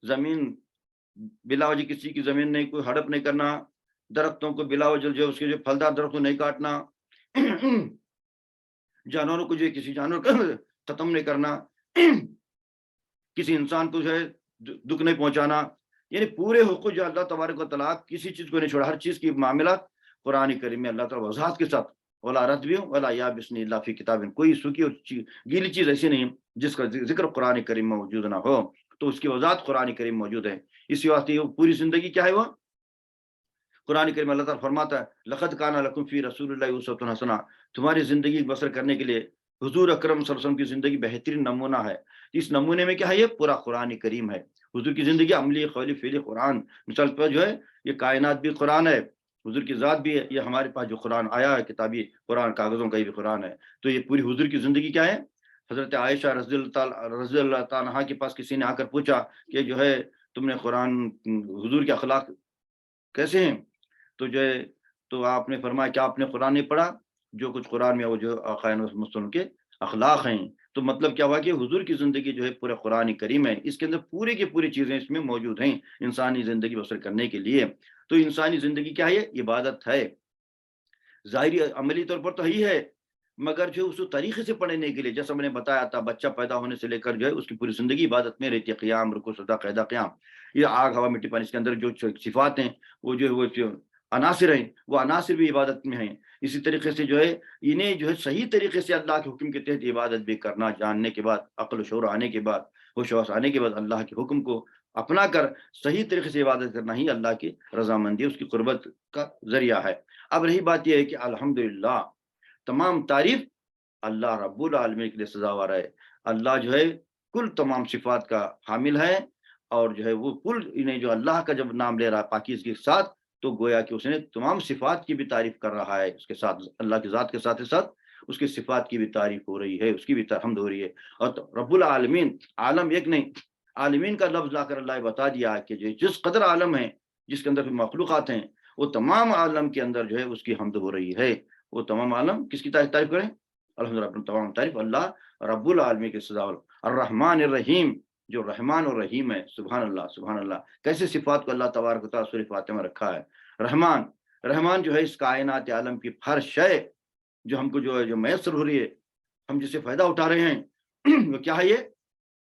زمین بلا وجہ کسی کی زمین نہیں کوئی ہڑپ نہیں کرنا، درختوں کو بلا وجہ جو اس کے جو پھلدار درخت کو نہیں کاٹنا، جانوروں کو جو ہے کسی جانور کا ختم نہیں کرنا، کسی انسان کو جو ہے دکھ نہیں پہنچانا، یعنی پورے حقوق جو اللہ تبارک و تعالیٰ کسی چیز کو نہیں چھوڑا، ہر چیز کی معاملات قرآن کریم میں اللہ تعالیٰ وضاحت کے ساتھ، ولا رتب ولا یابس الا فی کتاب، کوئی سوکھی اور گیلی چیز ایسی نہیں جس کا ذکر قرآن کریم میں موجود نہ ہو، تو اس کی وضاحت قرآن کریم موجود ہے. اسی واسطے پوری زندگی کیا ہے وہ قرآن کریم اللہ تعالیٰ فرماتا ہے لقد کان لکم فی رسول اللہ اسوۃ حسنہ، تمہاری زندگی بسر کرنے کے لیے حضور اکرم صلی اللہ علیہ وسلم کی زندگی بہترین نمونہ ہے. اس نمونے میں کیا ہے، یہ پورا قرآن کریم ہے. حضور کی زندگی عملی، قولی، فعلی قرآن. مثال پر جو ہے یہ کائنات بھی قرآن ہے، حضور کی ذات بھی ہے، یہ ہمارے پاس جو قرآن آیا ہے کتابی قرآن کاغذوں کا یہ بھی قرآن ہے. تو یہ پوری حضور کی زندگی کیا ہے. حضرت عائشہ رضی اللہ تعالیٰ عنہا کے پاس کسی نے آ کر پوچھا کہ جو ہے تم نے قرآن، حضور کے اخلاق کیسے ہیں، تو جو ہے تو آپ نے فرمایا کہ آپ نے قرآن نہیں پڑھا، جو کچھ قرآن میں وہ جو آقائن مسلم کے اخلاق ہیں. تو مطلب کیا ہوا کہ حضور کی زندگی جو ہے پورے قرآن کریم ہے، اس کے اندر پورے کی پوری چیزیں اس میں موجود ہیں انسانی زندگی بسر کرنے کے لیے. تو انسانی زندگی کیا ہے، عبادت ہے، ظاہری عملی طور پر تو ہی ہے، مگر جو اس طریقے سے پڑھنے کے لیے جیسا میں نے بتایا تھا، بچہ پیدا ہونے سے لے کر جو ہے اس کی پوری زندگی عبادت میں رہتی ہے، قیام، رکوع، سجدہ، قیام قیام، یہ آگ، ہوا، مٹی، پانی، اس کے اندر جو صفات ہیں وہ جو ہے وہ عناصر ہیں، وہ عناصر بھی عبادت میں ہیں. اسی طریقے سے جو ہے انہیں جو ہے صحیح طریقے سے اللہ کے حکم کے تحت عبادت بھی کرنا، جاننے کے بعد، عقل و شعور آنے کے بعد، ہوش و حواس آنے کے بعد اللہ کے حکم کو اپنا کر صحیح طریقے سے عبادت کرنا ہی اللہ کی رضامندی، اس کی قربت کا ذریعہ ہے. اب رہی بات یہ ہے کہ الحمدللہ تمام تعریف اللہ رب العالمین کے لیے سزاوار ہے. اللہ جو ہے کل تمام صفات کا حامل ہے، اور جو ہے وہ کل انہیں جو اللہ کا جب نام لے رہا ہے پاکیزگی کے ساتھ، تو گویا کہ اس نے تمام صفات کی بھی تعریف کر رہا ہے، اس کے ساتھ اللہ کی ذات کے ساتھ ساتھ اس کی صفات کی بھی تعریف ہو رہی ہے، اس کی بھی حمد ہو رہی ہے. اور رب العالمین، عالم ایک نہیں، عالمین کا لفظ لا کر اللہ بتا دیا کہ جس قدر عالم ہے، جس کے اندر مخلوقات ہیں، وہ تمام عالم کے اندر جو ہے اس کی حمد ہو رہی ہے. وہ تمام عالم کس کی تعریف کریں، الحمدللہ تمام تعریف اللہ رب العالمین کے سزا. الرحمن الرحیم، جو رحمان اور رحیم ہے، سبحان اللہ سبحان اللہ، کیسے صفات کو اللہ تبارک و تعالیٰ سورہ فاتحہ میں رکھا ہے. رحمان جو ہے اس کائنات عالم کی ہر شے جو ہم کو جو ہے جو میسر ہو رہی ہے، ہم جسے فائدہ اٹھا رہے ہیں، وہ کیا ہے، یہ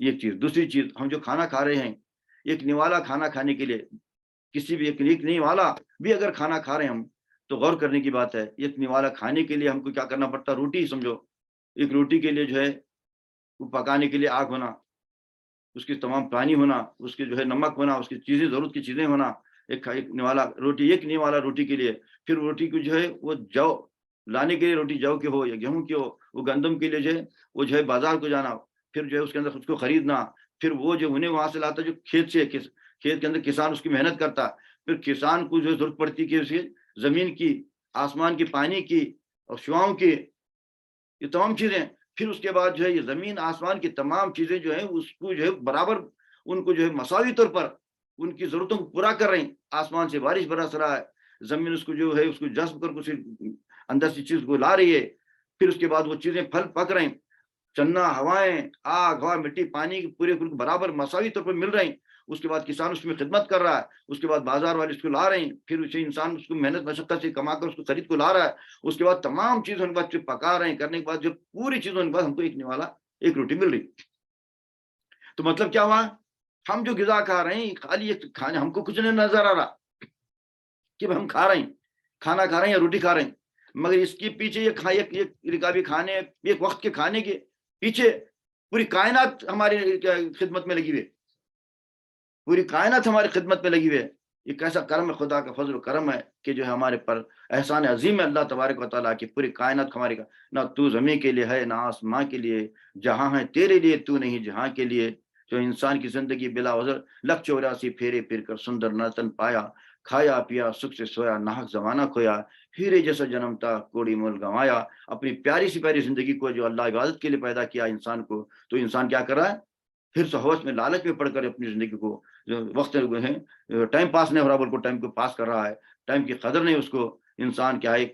ایک چیز. دوسری چیز, ہم جو کھانا کھا رہے ہیں, ایک نوالا کھانا کھانے کے لیے, کسی بھی ایک نوالا بھی اگر کھانا کھا رہے ہیں ہم, تو غور کرنے کی بات ہے. ایک نوالا کھانے کے لیے ہم کو کیا کرنا پڑتا ہے؟ روٹی سمجھو, ایک روٹی کے لیے جو ہے وہ پکانے کے لیے آگ ہونا, اس کی تمام پانی ہونا, اس کے جو ہے نمک ہونا, اس کی چیزیں, ضرورت کی چیزیں ہونا. ایک نوالا روٹی, ایک نوالا روٹی کے لیے. پھر روٹی کو جو ہے وہ جو لانے کے لیے, روٹی جو کی ہو یا گیہوں کی ہو, وہ گندم کے لیے جو ہے وہ جو ہے بازار کو جانا, پھر جو ہے اس کے اندر اس کو خریدنا, پھر وہ جو انہیں وہاں سے لاتا جو کھیت سے, کھیت کے اندر کسان اس کی محنت کرتا, پھر کسان کو جو ضرورت پڑتی کہ اس کی زمین کی, آسمان کی, پانی کی اور شعاؤں کی, یہ تمام چیزیں. پھر اس کے بعد جو ہے یہ زمین آسمان کی تمام چیزیں جو ہیں اس کو جو ہے برابر, ان کو جو ہے مساوی طور پر ان کی ضرورتوں کو پورا کر رہے ہیں. آسمان سے بارش برس رہا ہے, زمین اس کو جو ہے اس کو جذب کر کے اندر سے چیز کو لا رہی ہے. پھر اس کے بعد وہ چیزیں پھل پک رہے ہیں, چنا, ہوائیں, آگ, ہوا, مٹی, پانی پورے برابر مساوی طور پر مل رہے ہیں. اس کے بعد کسان اس میں خدمت کر رہا ہے, اس کے بعد بازار والے اس کو لا رہے ہیں, پھر اسے انسان اس کو محنت مشقت سے کما کر اس کو خرید کو لا رہا ہے. اس کے بعد تمام چیزوں کے بعد پکا رہے ہیں, کرنے کے بعد جو پوری چیزوں کے بعد ہم کو ایک نوالا ایک روٹی مل رہی. تو مطلب کیا ہوا, ہم جو غذا کھا رہے ہیں خالی ایک کھانے, ہم کو کچھ نہیں نظر آ رہا کہ ہم کھا رہے ہیں, کھانا کھا رہے ہیں یا روٹی کھا رہے ہیں, مگر اس کے پیچھے یہ رکابی کھانے, ایک وقت کے کھانے کے پیچھے پوری کائنات ہماری خدمت میں لگی ہوئی ہے, پوری کائنات ہماری خدمت میں لگی ہوئی ہے. یہ کیسا کرم ہے, خدا کا فضل و کرم ہے کہ جو ہے ہمارے پر احسان عظیم ہے اللہ تبارک و تعالیٰ کی. پوری کائنات ہماری, نہ تو زمین کے لیے ہے نہ آسمان کے لیے, جہاں ہے تیرے لیے تو نہیں جہاں کے لیے. جو انسان کی زندگی بلا وزر 184 پھیرے پھر کر سندر نرتن پایا, کھایا پیا سکھ سے سویا ناحق زمانہ کھویا, ہیرے جیسا جنم تھا کوڑی مول گنوایا. اپنی پیاری سی پیاری زندگی کو جو اللہ عبادت کے لیے پیدا کیا انسان کو, تو انسان کیا کر رہا ہے, پھر سے ہوش میں لالچ میں پڑھ کر اپنی زندگی کو جو وقت ہے ٹائم پاس نہیں ہو رہا, بلکہ ٹائم کو پاس کر رہا ہے, ٹائم کی قدر نہیں اس کو. انسان کیا ہے,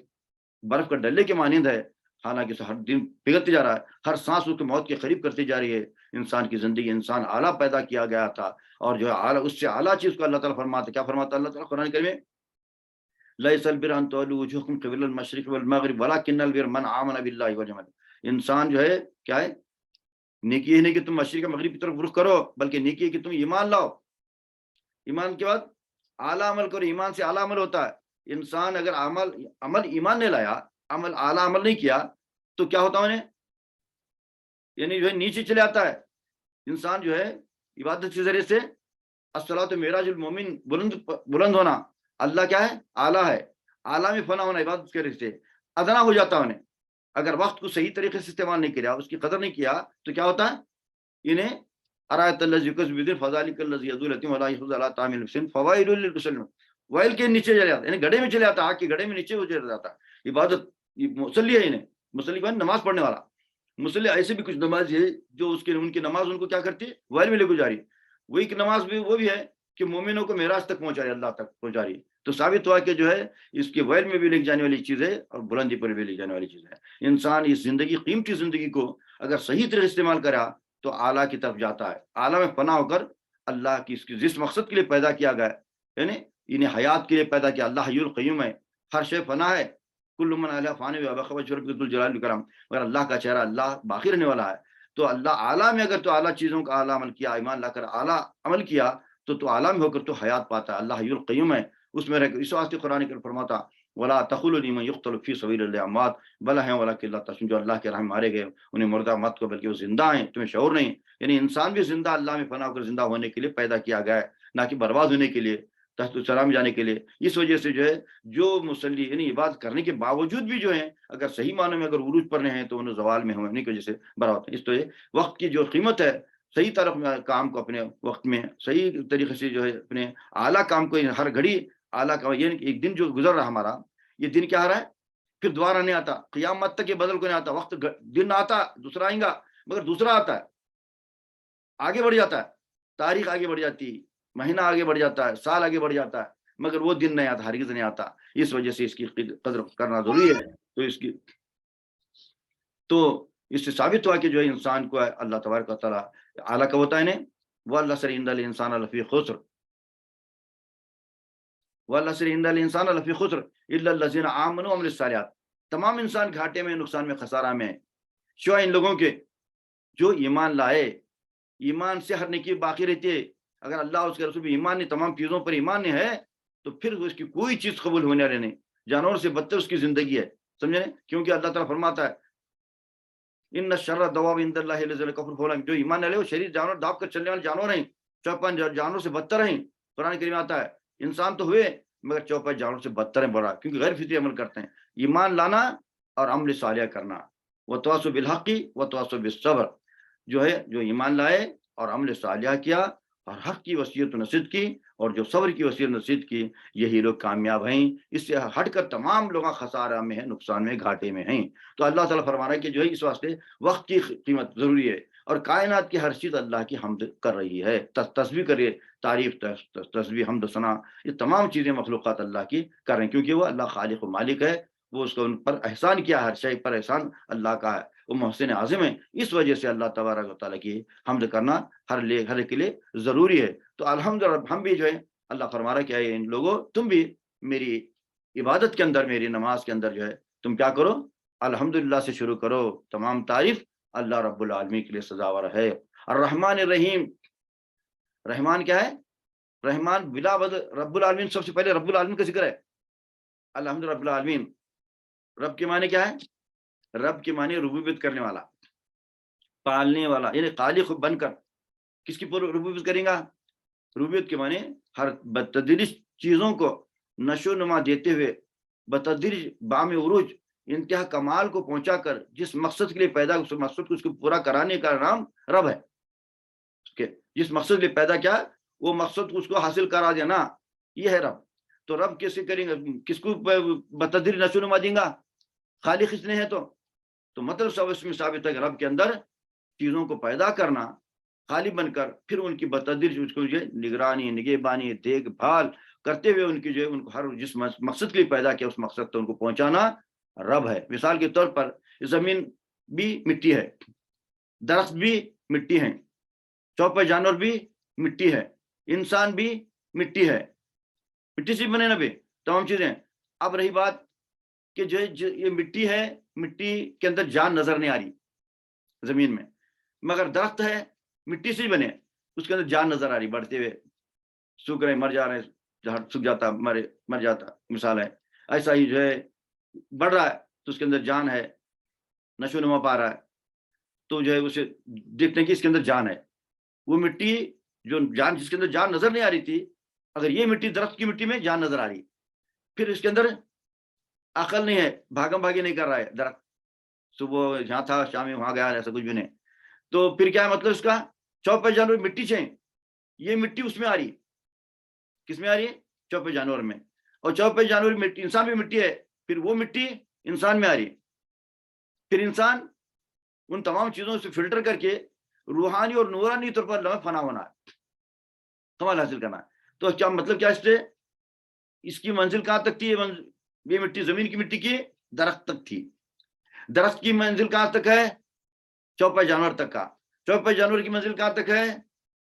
برف کا ڈلے کے مانند ہے, حالانکہ ہر دن پگھلتے جا رہا ہے, ہر سانس اس کی موت کے قریب کرتی جا رہی ہے. انسان کی زندگی, انسان اعلیٰ پیدا کیا گیا تھا, اور جو ہے اعلیٰ, اس سے اعلیٰ چیز کو اللہ تعالیٰ فرماتا ہے. کیا فرماتا ہے اللہ تعالیٰ قرآن کریم میں, لیس البر ان تولوا وجوهکم قبل المشرق والمغرب ولکن البر من آمن باللہ والجمل. انسان جو ہے کیا ہے, نیکی ہے نہیں کہ تم مشرق مغرب کی طرف رخ کرو, بلکہ نیکی ہے کہ تم ایمان لاؤ. ایمان کے بعد اعلیٰ عمل کرو, ایمان سے اعلیٰ عمل ہوتا ہے. انسان اگر عمل ایمان نے لایا, عمل اعلیٰ عمل نہیں کیا, تو کیا ہوتا انہیں, یعنی جو ہے نیچے چلے آتا ہے. انسان جو ہے عبادت کے ذریعے سے الصلاۃ معراج المومن, بلند ہونا, اللہ کیا ہے, اعلیٰ ہے, اعلیٰ میں فنا ہونا عبادت کے ذریعے سے. ادنا ہو جاتا انہیں, اگر وقت کو صحیح طریقے سے استعمال نہیں کیا, اس کی قدر نہیں کیا, تو کیا ہوتا ہے, انہیں ارایت الذی یکذب بالدین فذلک الذی یدعو الیتیم ولا یحض علی طعام المسکین فوائل للمصلین. وائل کے نیچے چلے جاتا ہے, یعنی گڑھے میں چلے جاتا ہے, آگ کے گڑھے میں نیچے ہو جاتا ہے. عبادت مصلی ہے, انہیں مصلی کو نماز پڑھنے والا. مصلی ایسے بھی کچھ نماز ہے جو اس کے ان کی نماز ان کو کیا کرتی ہے, وائل میں لے کو جا رہی ہے. وہی کی نماز بھی وہ بھی ہے کہ مومنوں کو معراج تک پہنچا رہی ہے, اللہ تک پہنچا رہی ہے. تو ثابت ہوا کہ جو ہے اس کے وائل میں بھی لے جانے والی چیز ہے, اور بلندی پر بھی لے جانے والی چیز ہے. انسان اس زندگی, قیمتی زندگی کو اگر صحیح طرح استعمال کرا, تو اعلیٰ کی طرف جاتا ہے. اعلیٰ میں فنا ہو کر اللہ کی اس کی جس مقصد کے لیے پیدا کیا گیا ہے, یعنی انہیں حیات کے لیے پیدا کیا. اللہ حی القیوم ہے, ہر شے فنا ہے, کل من علیہ فان ویبقى وجہ ربک ذو الجلال والاکرام, مگر اللہ کا چہرہ, اللہ باقی رہنے والا ہے. تو اللہ اعلیٰ میں اگر تو اعلیٰ چیزوں کا اعلیٰ عمل کیا, ایمان لا کر اعلیٰ عمل کیا, تو اعلیٰ میں ہو کر تو حیات پاتا ہے. اللہ حی القیوم ہے, اس میں رہ کر. اس واسطے قرآن کریم فرماتا ولا تقولوا لمن يقتل في سبيل الله اموات بل احياء ولكن لا تشعرون. جو اللہ کے راہ میں مارے گئے انہیں مردہ مت کو, بلکہ وہ زندہ ہیں, تمہیں شعور نہیں. یعنی انسان بھی زندہ, اللہ میں فنا ہو کر زندہ ہونے کے لیے پیدا کیا گیا ہے, نہ کہ برباد ہونے کے لیے, تحت السلام جانے کے لیے. اس وجہ سے جو ہے جو مصلی یعنی عبادت کرنے کے باوجود بھی جو ہیں, اگر صحیح معنوں میں اگر عروج پر رہے ہیں, تو انہیں زوال میں ہونے کی وجہ سے برباد ہوتے ہیں. اس تو وقت کی جو قیمت ہے, صحیح طرف کام کو اپنے وقت میں صحیح طریقے سے جو ہے اپنے اعلیٰ کام کو ہر گھڑی اعلیٰ کا, یعنی ایک دن جو گزر رہا ہمارا, یہ دن کیا رہا ہے, پھر دوبارہ نہیں آتا, قیامت تک یہ بدل کو نہیں آتا. وقت دن آتا, دوسرا آئیں گا, مگر دوسرا آتا ہے, آگے بڑھ جاتا ہے, تاریخ آگے بڑھ جاتی, مہینہ آگے بڑھ جاتا ہے, سال آگے بڑھ جاتا ہے, مگر وہ دن نہیں آتا, ہرگز نہیں آتا. اس وجہ سے اس کی قدر کرنا ضروری ہے. اس سے ثابت ہوا کہ جو ہے انسان کو اللہ تبارک و تعالیٰ اعلیٰ کا ہوتا ہے. انہیں والعصر ان الانسان لفی خسر, والعصر ان الانسان لفی خسر الا الذین آمنوا وعملوا الصالحات. تمام انسان گھاٹے میں, نقصان میں, خسارہ میں, سوائے ان لوگوں کے جو ایمان لائے ایمان سے ہر نیکی باقی رہتی ہے. اگر اللہ اس کے رسول بھی ایمان نہیں, تمام چیزوں پر ایمان نہیں ہے, تو پھر اس کی کوئی چیز قبول ہونے والی نہیں. جانور سے بدتر اس کی زندگی ہے, سمجھے؟ کیونکہ اللہ تعالیٰ فرماتا ہے ان شر الدواب عند اللہ الذین کفروا فاولئک, جو ایمان والے وہ شریر جانور داب کر چلنے والے جانور ہیں, چوپن جانوروں سے بدتر ہیں. قرآن کریم آتا ہے انسان تو ہوئے مگر چوپن جانوروں سے بدتر ہیں, برا, کیونکہ غیر فطری عمل کرتے ہیں. ایمان لانا اور عمل صالح کرنا, وتواصوا بالحق وتواصوا بالصبر, جو ہے جو ایمان لائے اور عمل صالح کیا اور حق کی وصیت و نصیحت کی اور جو صبر کی وصیت و نصیحت کی, یہی لوگ کامیاب ہیں. اس سے ہٹ کر تمام لوگ خسارہ میں ہیں, نقصان میں, گھاٹے میں ہیں. تو اللہ تعالیٰ فرما رہا ہے کہ جو ہے اس واسطے وقت کی قیمت ضروری ہے, اور کائنات کی ہر چیز اللہ کی حمد کر رہی ہے, تسبیح کریے, تعریف, تسبیح, حمد و ثنا, یہ تمام چیزیں مخلوقات اللہ کی کر رہے ہیں, کیونکہ وہ اللہ خالق و مالک ہے. وہ اس کو ان پر احسان کیا, ہر شے پر احسان اللہ کا ہے, وہ محسن اعظم ہے. اس وجہ سے اللہ تبارک و تعالیٰ کی حمد کرنا ہر ایک کے لیے ضروری ہے. تو الحمدللہ ہم بھی جو ہے اللہ فرما رہا ہے کہ ان لوگوں تم بھی میری عبادت کے اندر, میری نماز کے اندر جو ہے تم کیا کرو, الحمدللہ سے شروع کرو. تمام تعریف اللہ رب العالمین کے لیے سزاور ہے. الرحمن الرحیم, رحمان کیا ہے؟ رحمان بلا بدل رب العالمین. سب سے پہلے رب العالمین کا ذکر ہے. الحمد رب العالمین, رب کے معنی کیا ہے؟ رب کے معنی ربوبیت کرنے والا, پالنے والا, یعنی خالق بن کر کس کی ربوبیت کریں گا؟ ربوبیت کے معنی ہر بتدریج چیزوں کو نشو نما دیتے ہوئے, بتدریج بام عروج انتہا کمال کو پہنچا کر جس مقصد کے لیے پیدا, اس مقصد کو اس کو پورا کرانے کا نام رب ہے. جس مقصد کے لیے پیدا کیا وہ مقصد کو اس کو حاصل کرا دینا, یہ ہے رب. تو رب کیسے کریں گے, کس کو بتدریج نشو نما دیں گا؟ خالق اس نے ہے. تو مطلب سب اس میں ثابت ہے کہ رب کے اندر چیزوں کو پیدا کرنا, خالی بن کر پھر ان کی بتدریج اس کو جو نگرانی, نگہبانی, دیکھ بھال کرتے ہوئے ان کی جو ان کو ہر جس مقصد کے لیے پیدا کیا اس مقصد تک ان کو پہنچانا رب ہے. مثال کے طور پر زمین بھی مٹی ہے, درخت بھی مٹی ہے, چوپے جانور بھی مٹی ہے, انسان بھی مٹی ہے, مٹی سے بنے نا بھی تمام چیزیں. اب رہی بات کہ جو یہ مٹی ہے, مٹی کے اندر جان نظر نہیں آ رہی زمین میں, مگر درخت ہے مٹی سے بنے, اس کے اندر جان نظر آ رہی, بڑھتے ہوئے سوکھ رہے, مر جا رہے, جہاں سوکھ جاتا مر جاتا, مثال ہے. ایسا ہی جو ہے بڑھ رہا ہے تو اس کے اندر جان ہے, نشو نما پا رہا ہے, تو جو ہے اسے دیکھنے کی اس کے اندر جان ہے. وہ مٹی جو جان, جس کے اندر جان نظر نہیں آ رہی تھی, اگر یہ مٹی درخت کی مٹی میں جان نظر آ رہی, پھر اس کے اندر عقل نہیں ہے, بھاگم بھاگی نہیں کر رہا ہے درخت, صبح جہاں تھا شام میں وہاں گیا, ایسا کچھ بھی نہیں. تو پھر کیا ہے مطلب اس کا, چوپے جانور مٹی سے, یہ مٹی اس میں آ رہی, کس میں آ رہی ہے؟ چوپے جانور میں. اور چوپے جانور مٹی, انسان بھی مٹی ہے, پھر وہ مٹی انسان میں آ رہی. پھر انسان ان تمام چیزوں سے فلٹر کر کے روحانی اور نورانی طور پر لمحہ فنا ہونا ہے, کمال حاصل کرنا ہے. تو کیا مطلب کیا اس کی منزل کہاں تک تھی؟ یہ مٹی زمین کی مٹی کی درخت تک تھی. درخت کی منزل کہاں تک ہے؟ چوپے جانور تک کا. چوپے جانور کی منزل کہاں تک ہے؟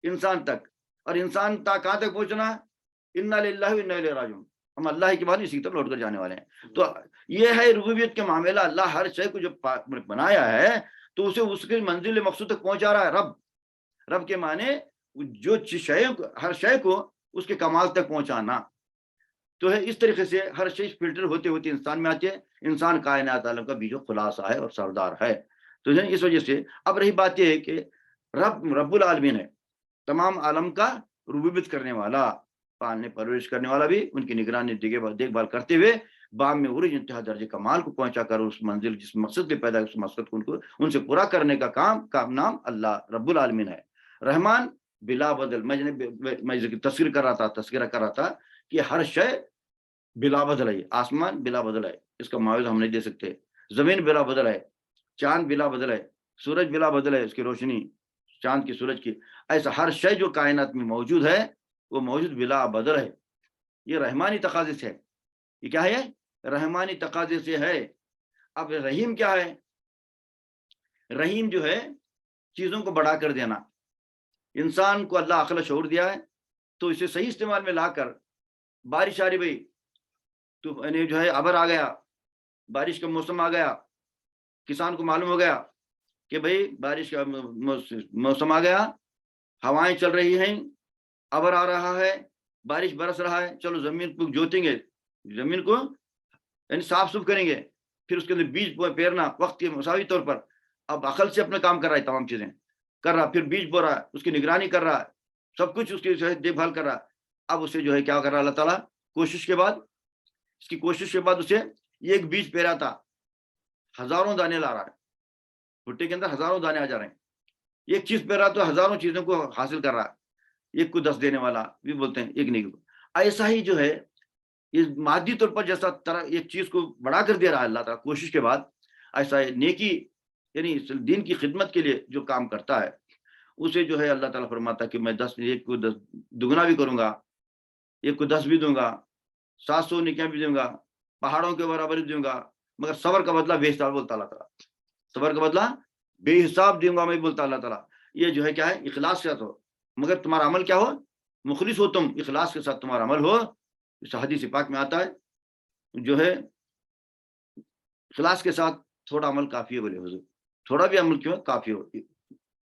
انسان تک. اور انسان کہاں تک پہنچنا؟ انا للہ و انا الیہ راجعون, ہم اللہ کے بعد اسی طرف لوٹ کر جانے والے ہیں. تو یہ ہے ربوبیت کے معاملہ. اللہ ہر شے کو جو بنایا ہے تو اسے اس کے منزل مقصود تک پہنچا رہا ہے. رب کے معنی جو شے, ہر شے کو اس کے کمال تک پہنچانا. تو ہے اس طریقے سے ہر شے فلٹر ہوتے ہوتے انسان میں آتے ہیں. انسان کائنات عالم کا بیج و خلاصہ ہے اور سردار ہے. تو اس وجہ سے اب رہی بات یہ ہے کہ رب العالمین ہے, تمام عالم کا ربوبیت کرنے والا, پالنے پرورش کرنے والا بھی, ان کی نگرانی دیکھ بھال کرتے ہوئے بام میں عروج انتہا درجے کمال کو پہنچا کر اس منزل جس مقصد سے پیدا اس مقصد کو ان سے پورا کرنے کا کام کا نام اللہ رب العالمین ہے. رحمان بلا بدل, میں تذکرہ کر رہا تھا کہ ہر شے بلا بدل ہے. آسمان بلا بدل ہے, اس کا معاوضہ ہم نہیں دے سکتے. زمین بلا بدل ہے, چاند بلا بدل ہے, سورج بلا بدل ہے, اس کی روشنی چاند کی سورج کی. ایسا ہر شے جو کائنات میں موجود ہے وہ موجود بلا بدل ہے. یہ رحمانی تقاضے سے ہے. یہ کیا ہے؟ رحمانی تقاضے سے ہے. اب رحیم کیا ہے؟ رحیم جو ہے چیزوں کو بڑھا کر دینا. انسان کو اللہ عقل شعور دیا ہے تو اسے صحیح استعمال میں لا کر, بارش آ رہی بھائی تو یعنی جو ہے ابر آ گیا, بارش کا موسم آ گیا, کسان کو معلوم ہو گیا کہ بھائی بارش کا موسم آ گیا, ہوائیں چل رہی ہیں، ابر آ رہا ہے، بارش برس رہا ہے، چلو زمین کو جوتیں گے، زمین کو یعنی صاف ستھرا کریں گے، پھر اس کے اندر بیج پیرنا وقت کے مساوی طور پر. اب عقل سے اپنا کام کر رہا ہے، تمام چیزیں کر رہا، پھر بیج بو رہا ہے، اس کی نگرانی کر رہا ہے، سب کچھ اس کی جو ہے دیکھ بھال کر رہا. اب اسے جو ہے کیا کر رہا اللہ تعالیٰ، کوشش کے بعد، اس کی کوشش کے بعد اسے ایک بیج پیرا تھا، ہزاروں دانے لا رہا ہے، بھٹے کے اندر ہزاروں دانے آ جا رہے ہیں. ایک چیز پیرا تو ہزاروں چیزوں کو حاصل کر رہا ہے. ایک کو 10 دینے والا بھی بولتے ہیں، ایک نہیں. ایسا ہی جو ہے یہ مادی طور پر جیسا طرح ایک چیز کو بڑا کر دے رہا ہے اللہ تعالیٰ کوشش کے بعد، ایسا نیکی یعنی دین کی خدمت کے لیے جو کام کرتا ہے اسے جو ہے اللہ تعالیٰ فرماتا ہے کہ میں 10 ایک کو 10 دگنا بھی کروں گا، ایک کو 10 بھی دوں گا، 700 نیکیاں بھی دوں گا، پہاڑوں کے برابر بھی دوں گا، مگر صبر کا بدلہ بے حساب بولتا اللہ تعالیٰ، صبر کا بدلہ بے حساب دوں گا میں بولتا اللہ تعالیٰ. یہ جو ہے کیا ہے، اخلاص کے ساتھ ہو، مگر تمہارا عمل کیا ہو، مخلص ہو تم، اخلاص کے ساتھ تمہارا عمل ہو. اس حدیث پاک میں آتا ہے جو ہے اخلاص کے ساتھ تھوڑا عمل کافی ہے، بولے حضور تھوڑا بھی عمل کیوں کافی ہو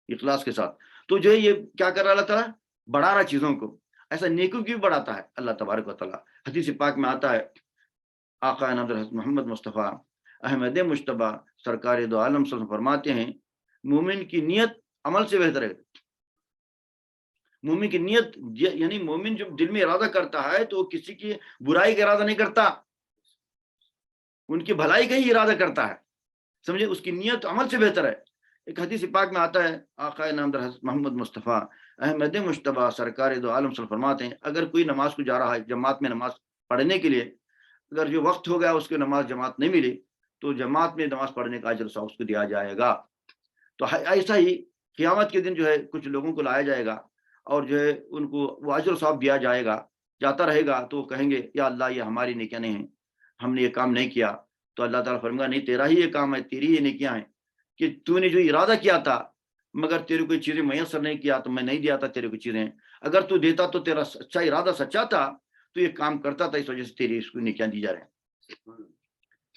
اخلاص کے ساتھ. تو جو ہے یہ کیا کر رہا اللہ تعالیٰ، بڑھا رہا چیزوں کو. ایسا نیکیوں کی بھی بڑھاتا ہے اللہ تبارک و تعالیٰ. حدیث پاک میں آتا ہے آقا نامدار حضرت محمد مصطفیٰ احمد مجتبی سرکار دو عالم صلی اللہ علیہ وسلم فرماتے ہیں مومن کی نیت عمل سے بہتر ہے. مومن کی نیت یعنی مومن جو دل میں ارادہ کرتا ہے تو وہ کسی کی برائی کا ارادہ نہیں کرتا، ان کی بھلائی کا ہی ارادہ کرتا ہے، سمجھے، اس کی نیت عمل سے بہتر ہے. ایک حدیث پاک میں آتا ہے آقا نامدار حضرت محمد مصطفیٰ احمد مجتبی سرکار دو عالم صلی اللہ علیہ وسلم فرماتے ہیں اگر کوئی نماز کو جا رہا ہے جماعت میں نماز پڑھنے کے لیے، اگر جو وقت ہو گیا اس کو نماز جماعت نہیں ملی تو جماعت میں نماز پڑھنے کا اجر اس کو دیا جائے گا. تو ایسا ہی قیامت کے دن جو ہے کچھ لوگوں کو لایا جائے گا اور جو ہے ان کو وہ اجر ثواب دیا جائے گا، جاتا رہے گا تو وہ کہیں گے یا اللہ یہ ہماری نیکیاں نہیں ہیں، ہم نے یہ کام نہیں کیا. تو اللہ تعالیٰ فرمائے گا نہیں، تیرا ہی یہ کام ہے، تیری یہ نیکیاں ہیں کہ تو نے جو ارادہ کیا تھا مگر تیرے کوئی چیزیں میسر نہیں کیا تو میں نہیں دیا تھا تیرے کو چیزیں. اگر تو دیتا تو تیرا سچا ارادہ سچا تھا تو یہ کام کرتا تھا، اس وجہ سے تیری اس کو نیکیاں دی جا رہے ہیں.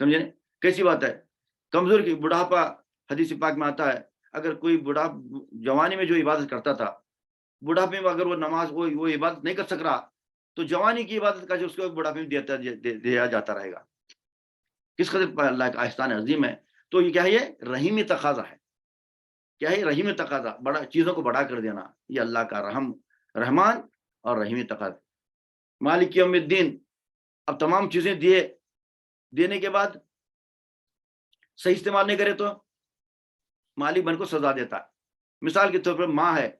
سمجھے کیسی بات ہے. کمزور کی بڑھاپا حدیث پاک میں آتا ہے اگر کوئی بڑھا جوانی میں جو عبادت کرتا تھا بڑھاپے میں اگر وہ نماز وہ عبادت نہیں کر سک رہا تو جوانی کی عبادت کا جو اس کو بڑھاپے میں دیا جاتا رہے گا. کس قدر اللہ کا احسان عظیم ہے. تو یہ کیا ہے، یہ رحیم تقاضا ہے. کیا ہے رحیم تقاضا، بڑا چیزوں کو بڑا کر دینا، یہ اللہ کا رحمان اور رحیم تقاضا. مالک یوم الدین، اب تمام چیزیں دینے کے بعد صحیح استعمال نہیں کرے تو مالک بن کو سزا دیتا ہے. مثال کے طور پر ماں ہے،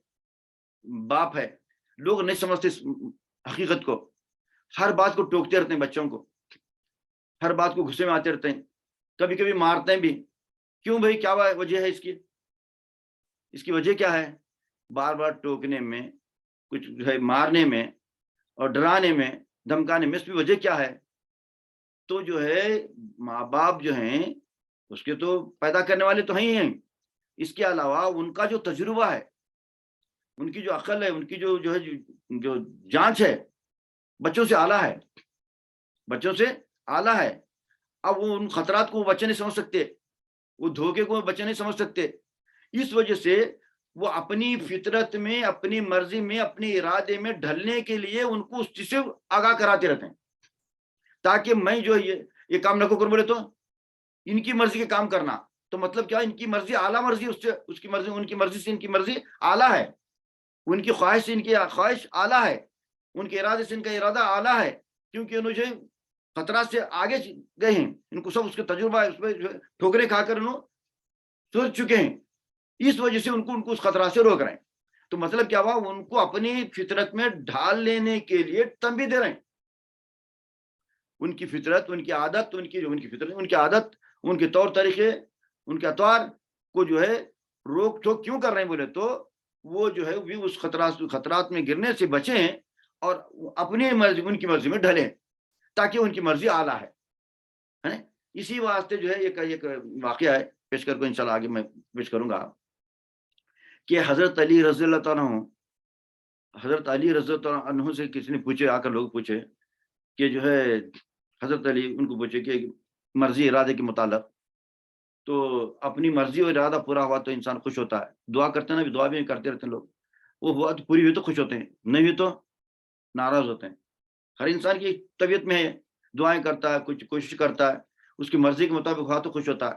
باپ ہے، لوگ نہیں سمجھتے حقیقت کو، ہر بات کو ٹوکتے رہتے ہیں بچوں کو، ہر بات کو غصے میں آتے رہتے ہیں، کبھی کبھی مارتے ہیں بھی. کیوں بھائی، کیا وجہ ہے اس کی وجہ کیا ہے؟ بار بار ٹوکنے میں، کچھ جو ہے مارنے میں اور ڈرانے میں دھمکانے میں، اس کی وجہ کیا ہے؟ تو جو ہے ماں باپ جو ہیں اس کے تو پیدا کرنے والے تو ہی ہیں، اس کے علاوہ ان کا جو تجربہ ہے، ان کی جو عقل ہے، ان کی جو ہے جو جانچ ہے بچوں سے اعلیٰ ہے، بچوں سے اعلیٰ ہے. اب وہ ان خطرات کو بچے نہیں سمجھ سکتے، وہ دھوکے کو بچے نہیں سمجھ سکتے. اس وجہ سے وہ اپنی فطرت میں، اپنی مرضی میں، اپنے ارادے میں ڈھلنے کے لیے ان کو اس چیز سے آگاہ کراتے رہتے ہیں تاکہ میں جو یہ کام نہ کر بولے تو ان کی مرضی کے کام کرنا. تو مطلب کیا، ان کی مرضی اعلیٰ مرضی، اس کی مرضی، ان کی مرضی سے ان کی مرضی اعلیٰ ہے، ان کی خواہش سے ان کی خواہش اعلیٰ ہے، ان کے ارادے سے ان کا ارادہ اعلیٰ ہے، کیونکہ انہوں جو خطرات سے آگے گئے ہیں، ان کو سب اس کے تجربہ ہے، اس پہ ٹھوکریں کھا کر انہوں سوچ چکے ہیں، اس وجہ سے ان کو اس خطرات سے روک رہے ہیں. تو مطلب کیا ہوا، ان کو اپنی فطرت میں ڈھال لینے کے لیے تنبیہ دے رہے ہیں. ان کی فطرت، ان کی عادت، ان کی فطرت، ان کی عادت، ان کے طور طریقے، ان کے اطوار کو جو ہے روک ٹوک کیوں کر رہے ہیں بولے تو وہ جو ہے بھی اس خطرات میں گرنے سے بچیں اور اپنی مرضی، ان کی مرضی میں ڈھلیں تاکہ ان کی مرضی اعلیٰ ہے. اسی واسطے جو ہے ایک واقعہ ہے، پیش کر کو انشاءاللہ آگے میں پیش کروں گا کہ حضرت علی رضی اللہ تعالیٰ عنہ سے کسی نے پوچھے، آ کر لوگ پوچھے کہ جو ہے حضرت علی ان کو پوچھے کہ مرضی ارادے کے متعلق، تو اپنی مرضی اور ارادہ پورا ہوا تو انسان خوش ہوتا ہے، دعا کرتے ہیں نا، دعا بھی کرتے رہتے ہیں لوگ. وہ ہوا تو پوری ہوئی تو خوش ہوتے ہیں، نہیں ہوئی تو ناراض ہوتے ہیں۔ ہر انسان کی طبیعت میں ہے، دعائیں کرتا ہے، کچھ کوشش کرتا ہے، اس کی مرضی کے مطابق ہوا تو خوش ہوتا ہے،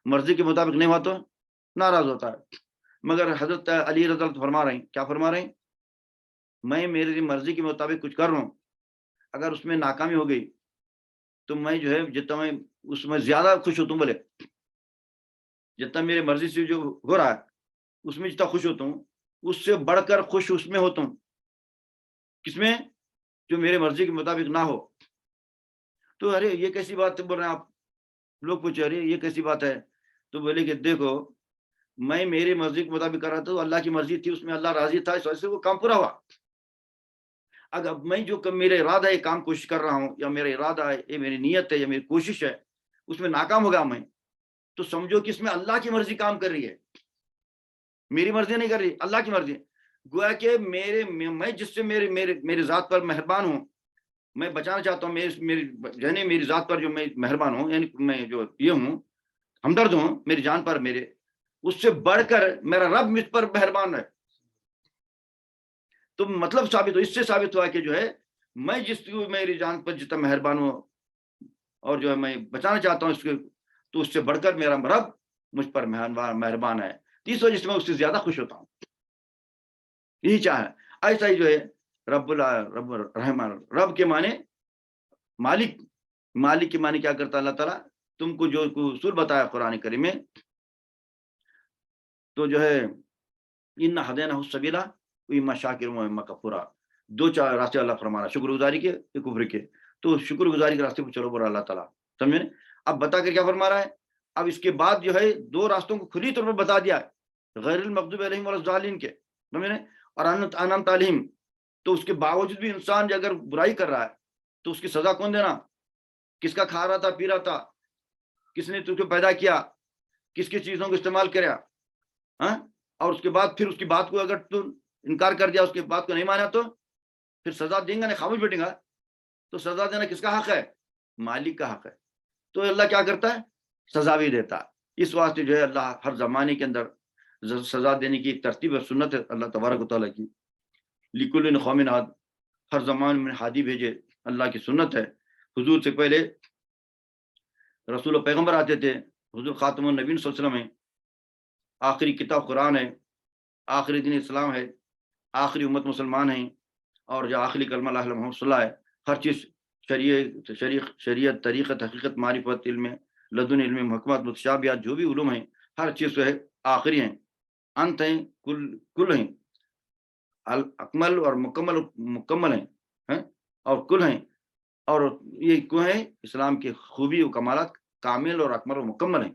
مرضی کے مطابق نہیں ہوا تو ناراض ہوتا ہے۔ مگر حضرت علی رضی اللہ عنہ فرما رہے ہیں، کیا فرما رہے ہیں؟ میں میری مرضی کے مطابق کچھ کر رہا ہوں، اگر اس میں ناکامی ہو گئی تو میں جو ہے جتنا میں اس میں زیادہ خوش ہوتا ہوں، بولے جتنا میری مرضی سے جو ہو رہا ہے اس میں جتنا خوش ہوتا ہوں، اس سے بڑھ کر خوش اس میں ہوتا ہوں، کس میں؟ جو میرے مرضی کے مطابق نہ ہو۔ تو ارے یہ کیسی بات بول رہے ہیں آپ؟ لوگ پوچھے ارے یہ کیسی بات ہے؟ تو بولے کہ دیکھو، میں میری مرضی کے مطابق کر رہا تھا، اللہ کی مرضی تھی، اس میں اللہ راضی تھا، اس وجہ سے وہ کام پورا ہوا۔ اگر میں جو میرا ارادہ ہے کام کوشش کر رہا ہوں، یا میرا ارادہ ہے، یہ میری نیت ہے یا میری کوشش ہے، اس میں ناکام ہو گیا میں، تو سمجھو کہ اس میں اللہ کی مرضی کام کر رہی ہے، میری مرضی نہیں کر رہی، اللہ کی مرضی۔ گویا کہ میں جس سے میری ذات پر مہربان ہوں، میں بچانا چاہتا ہوں، یعنی میری ذات پر جو میں مہربان ہوں، یعنی میں جو یہ ہوں، ہمدرد ہوں میری جان پر، میرے اس سے بڑھ کر میرا رب مجھ پر مہربان ہے۔ تو مطلب ثابت ہو، اس سے ثابت ہوا کہ جو ہے میں جس میری جان پر جتنا مہربان ہوں اور جو ہے میں بچانا چاہتا ہوں اس کے، تو اس سے بڑھ کر میرا رب مجھ پر مہربان ہے، اس وجہ سے میں اس سے زیادہ خوش ہوتا ہوں۔ یہی چاہے ایسا ہی جو ہے رب الرحمن، رب کے معنی مالک، مالک کے معنی کیا کرتا اللہ تعالیٰ؟ تم کو جو اصول بتایا قرآن کریم میں، تو جو ہے ان ہدینہ السبیل اما شاکر و اما کفورا، دو چار راستے اللہ فرمانا، شکر گزاری کے، کفر کے۔ تو شکر گزاری کے راستے پہ چلو بولا اللہ تعالیٰ، سمجھے؟ اب بتا کر کیا فرما رہا ہے؟ اب اس کے بعد جو ہے دو راستوں کو کھلی طور پر بتا دیا ہے، غیر المغضوب علیہم ولا الضالین کے، سمجھے؟ اور انعمت علیہم۔ تو اس کے باوجود بھی انسان جو اگر برائی کر رہا ہے تو اس کی سزا کون دینا؟ کس کا کھا رہا تھا، پی رہا تھا، کس نے تجھ کو پیدا کیا، کس کی چیزوں کو استعمال کریا، ہاں؟ اور اس کے بعد پھر اس کی بات کو اگر تو انکار کر دیا، اس کی بات کو نہیں مانا، تو پھر سزا دیں گا نہیں، خاموش بیٹھے گا؟ تو سزا دینا کس کا حق ہے؟ مالک کا حق ہے۔ تو اللہ کیا کرتا ہے؟ سزا بھی دیتا ہے۔ اس واسطے جو ہے اللہ ہر زمانے کے اندر سزا دینے کی ایک ترتیب اور سنت ہے اللہ تبارک و تعالیٰ کی۔ لکل قوم ہاد، ہر زمان میں ہادی بھیجے، اللہ کی سنت ہے۔ حضور سے پہلے رسول و پیغمبر آتے تھے، حضور خاتم النبیین صلی اللہ علیہ وسلم ہے، آخری کتاب قرآن ہے، آخری دین اسلام ہے، آخری امت مسلمان ہیں، اور جو آخری کلمہ لا الہ الا اللہ محمد صلی اللہ ہے۔ ہر چیز شریعت، طریقت، حقیقت، معرفت، علم، لدن علم، حکمت، متشابہات، جو بھی علوم ہیں، ہر چیز جو ہے آخری ہیں، انت ہیں، کل ہیں، اکمل اور مکمل ہیں، اور کل ہیں، اور یہ کیوں ہے؟ اسلام کی خوبی و کمالات کامل اور اکمل و مکمل ہیں۔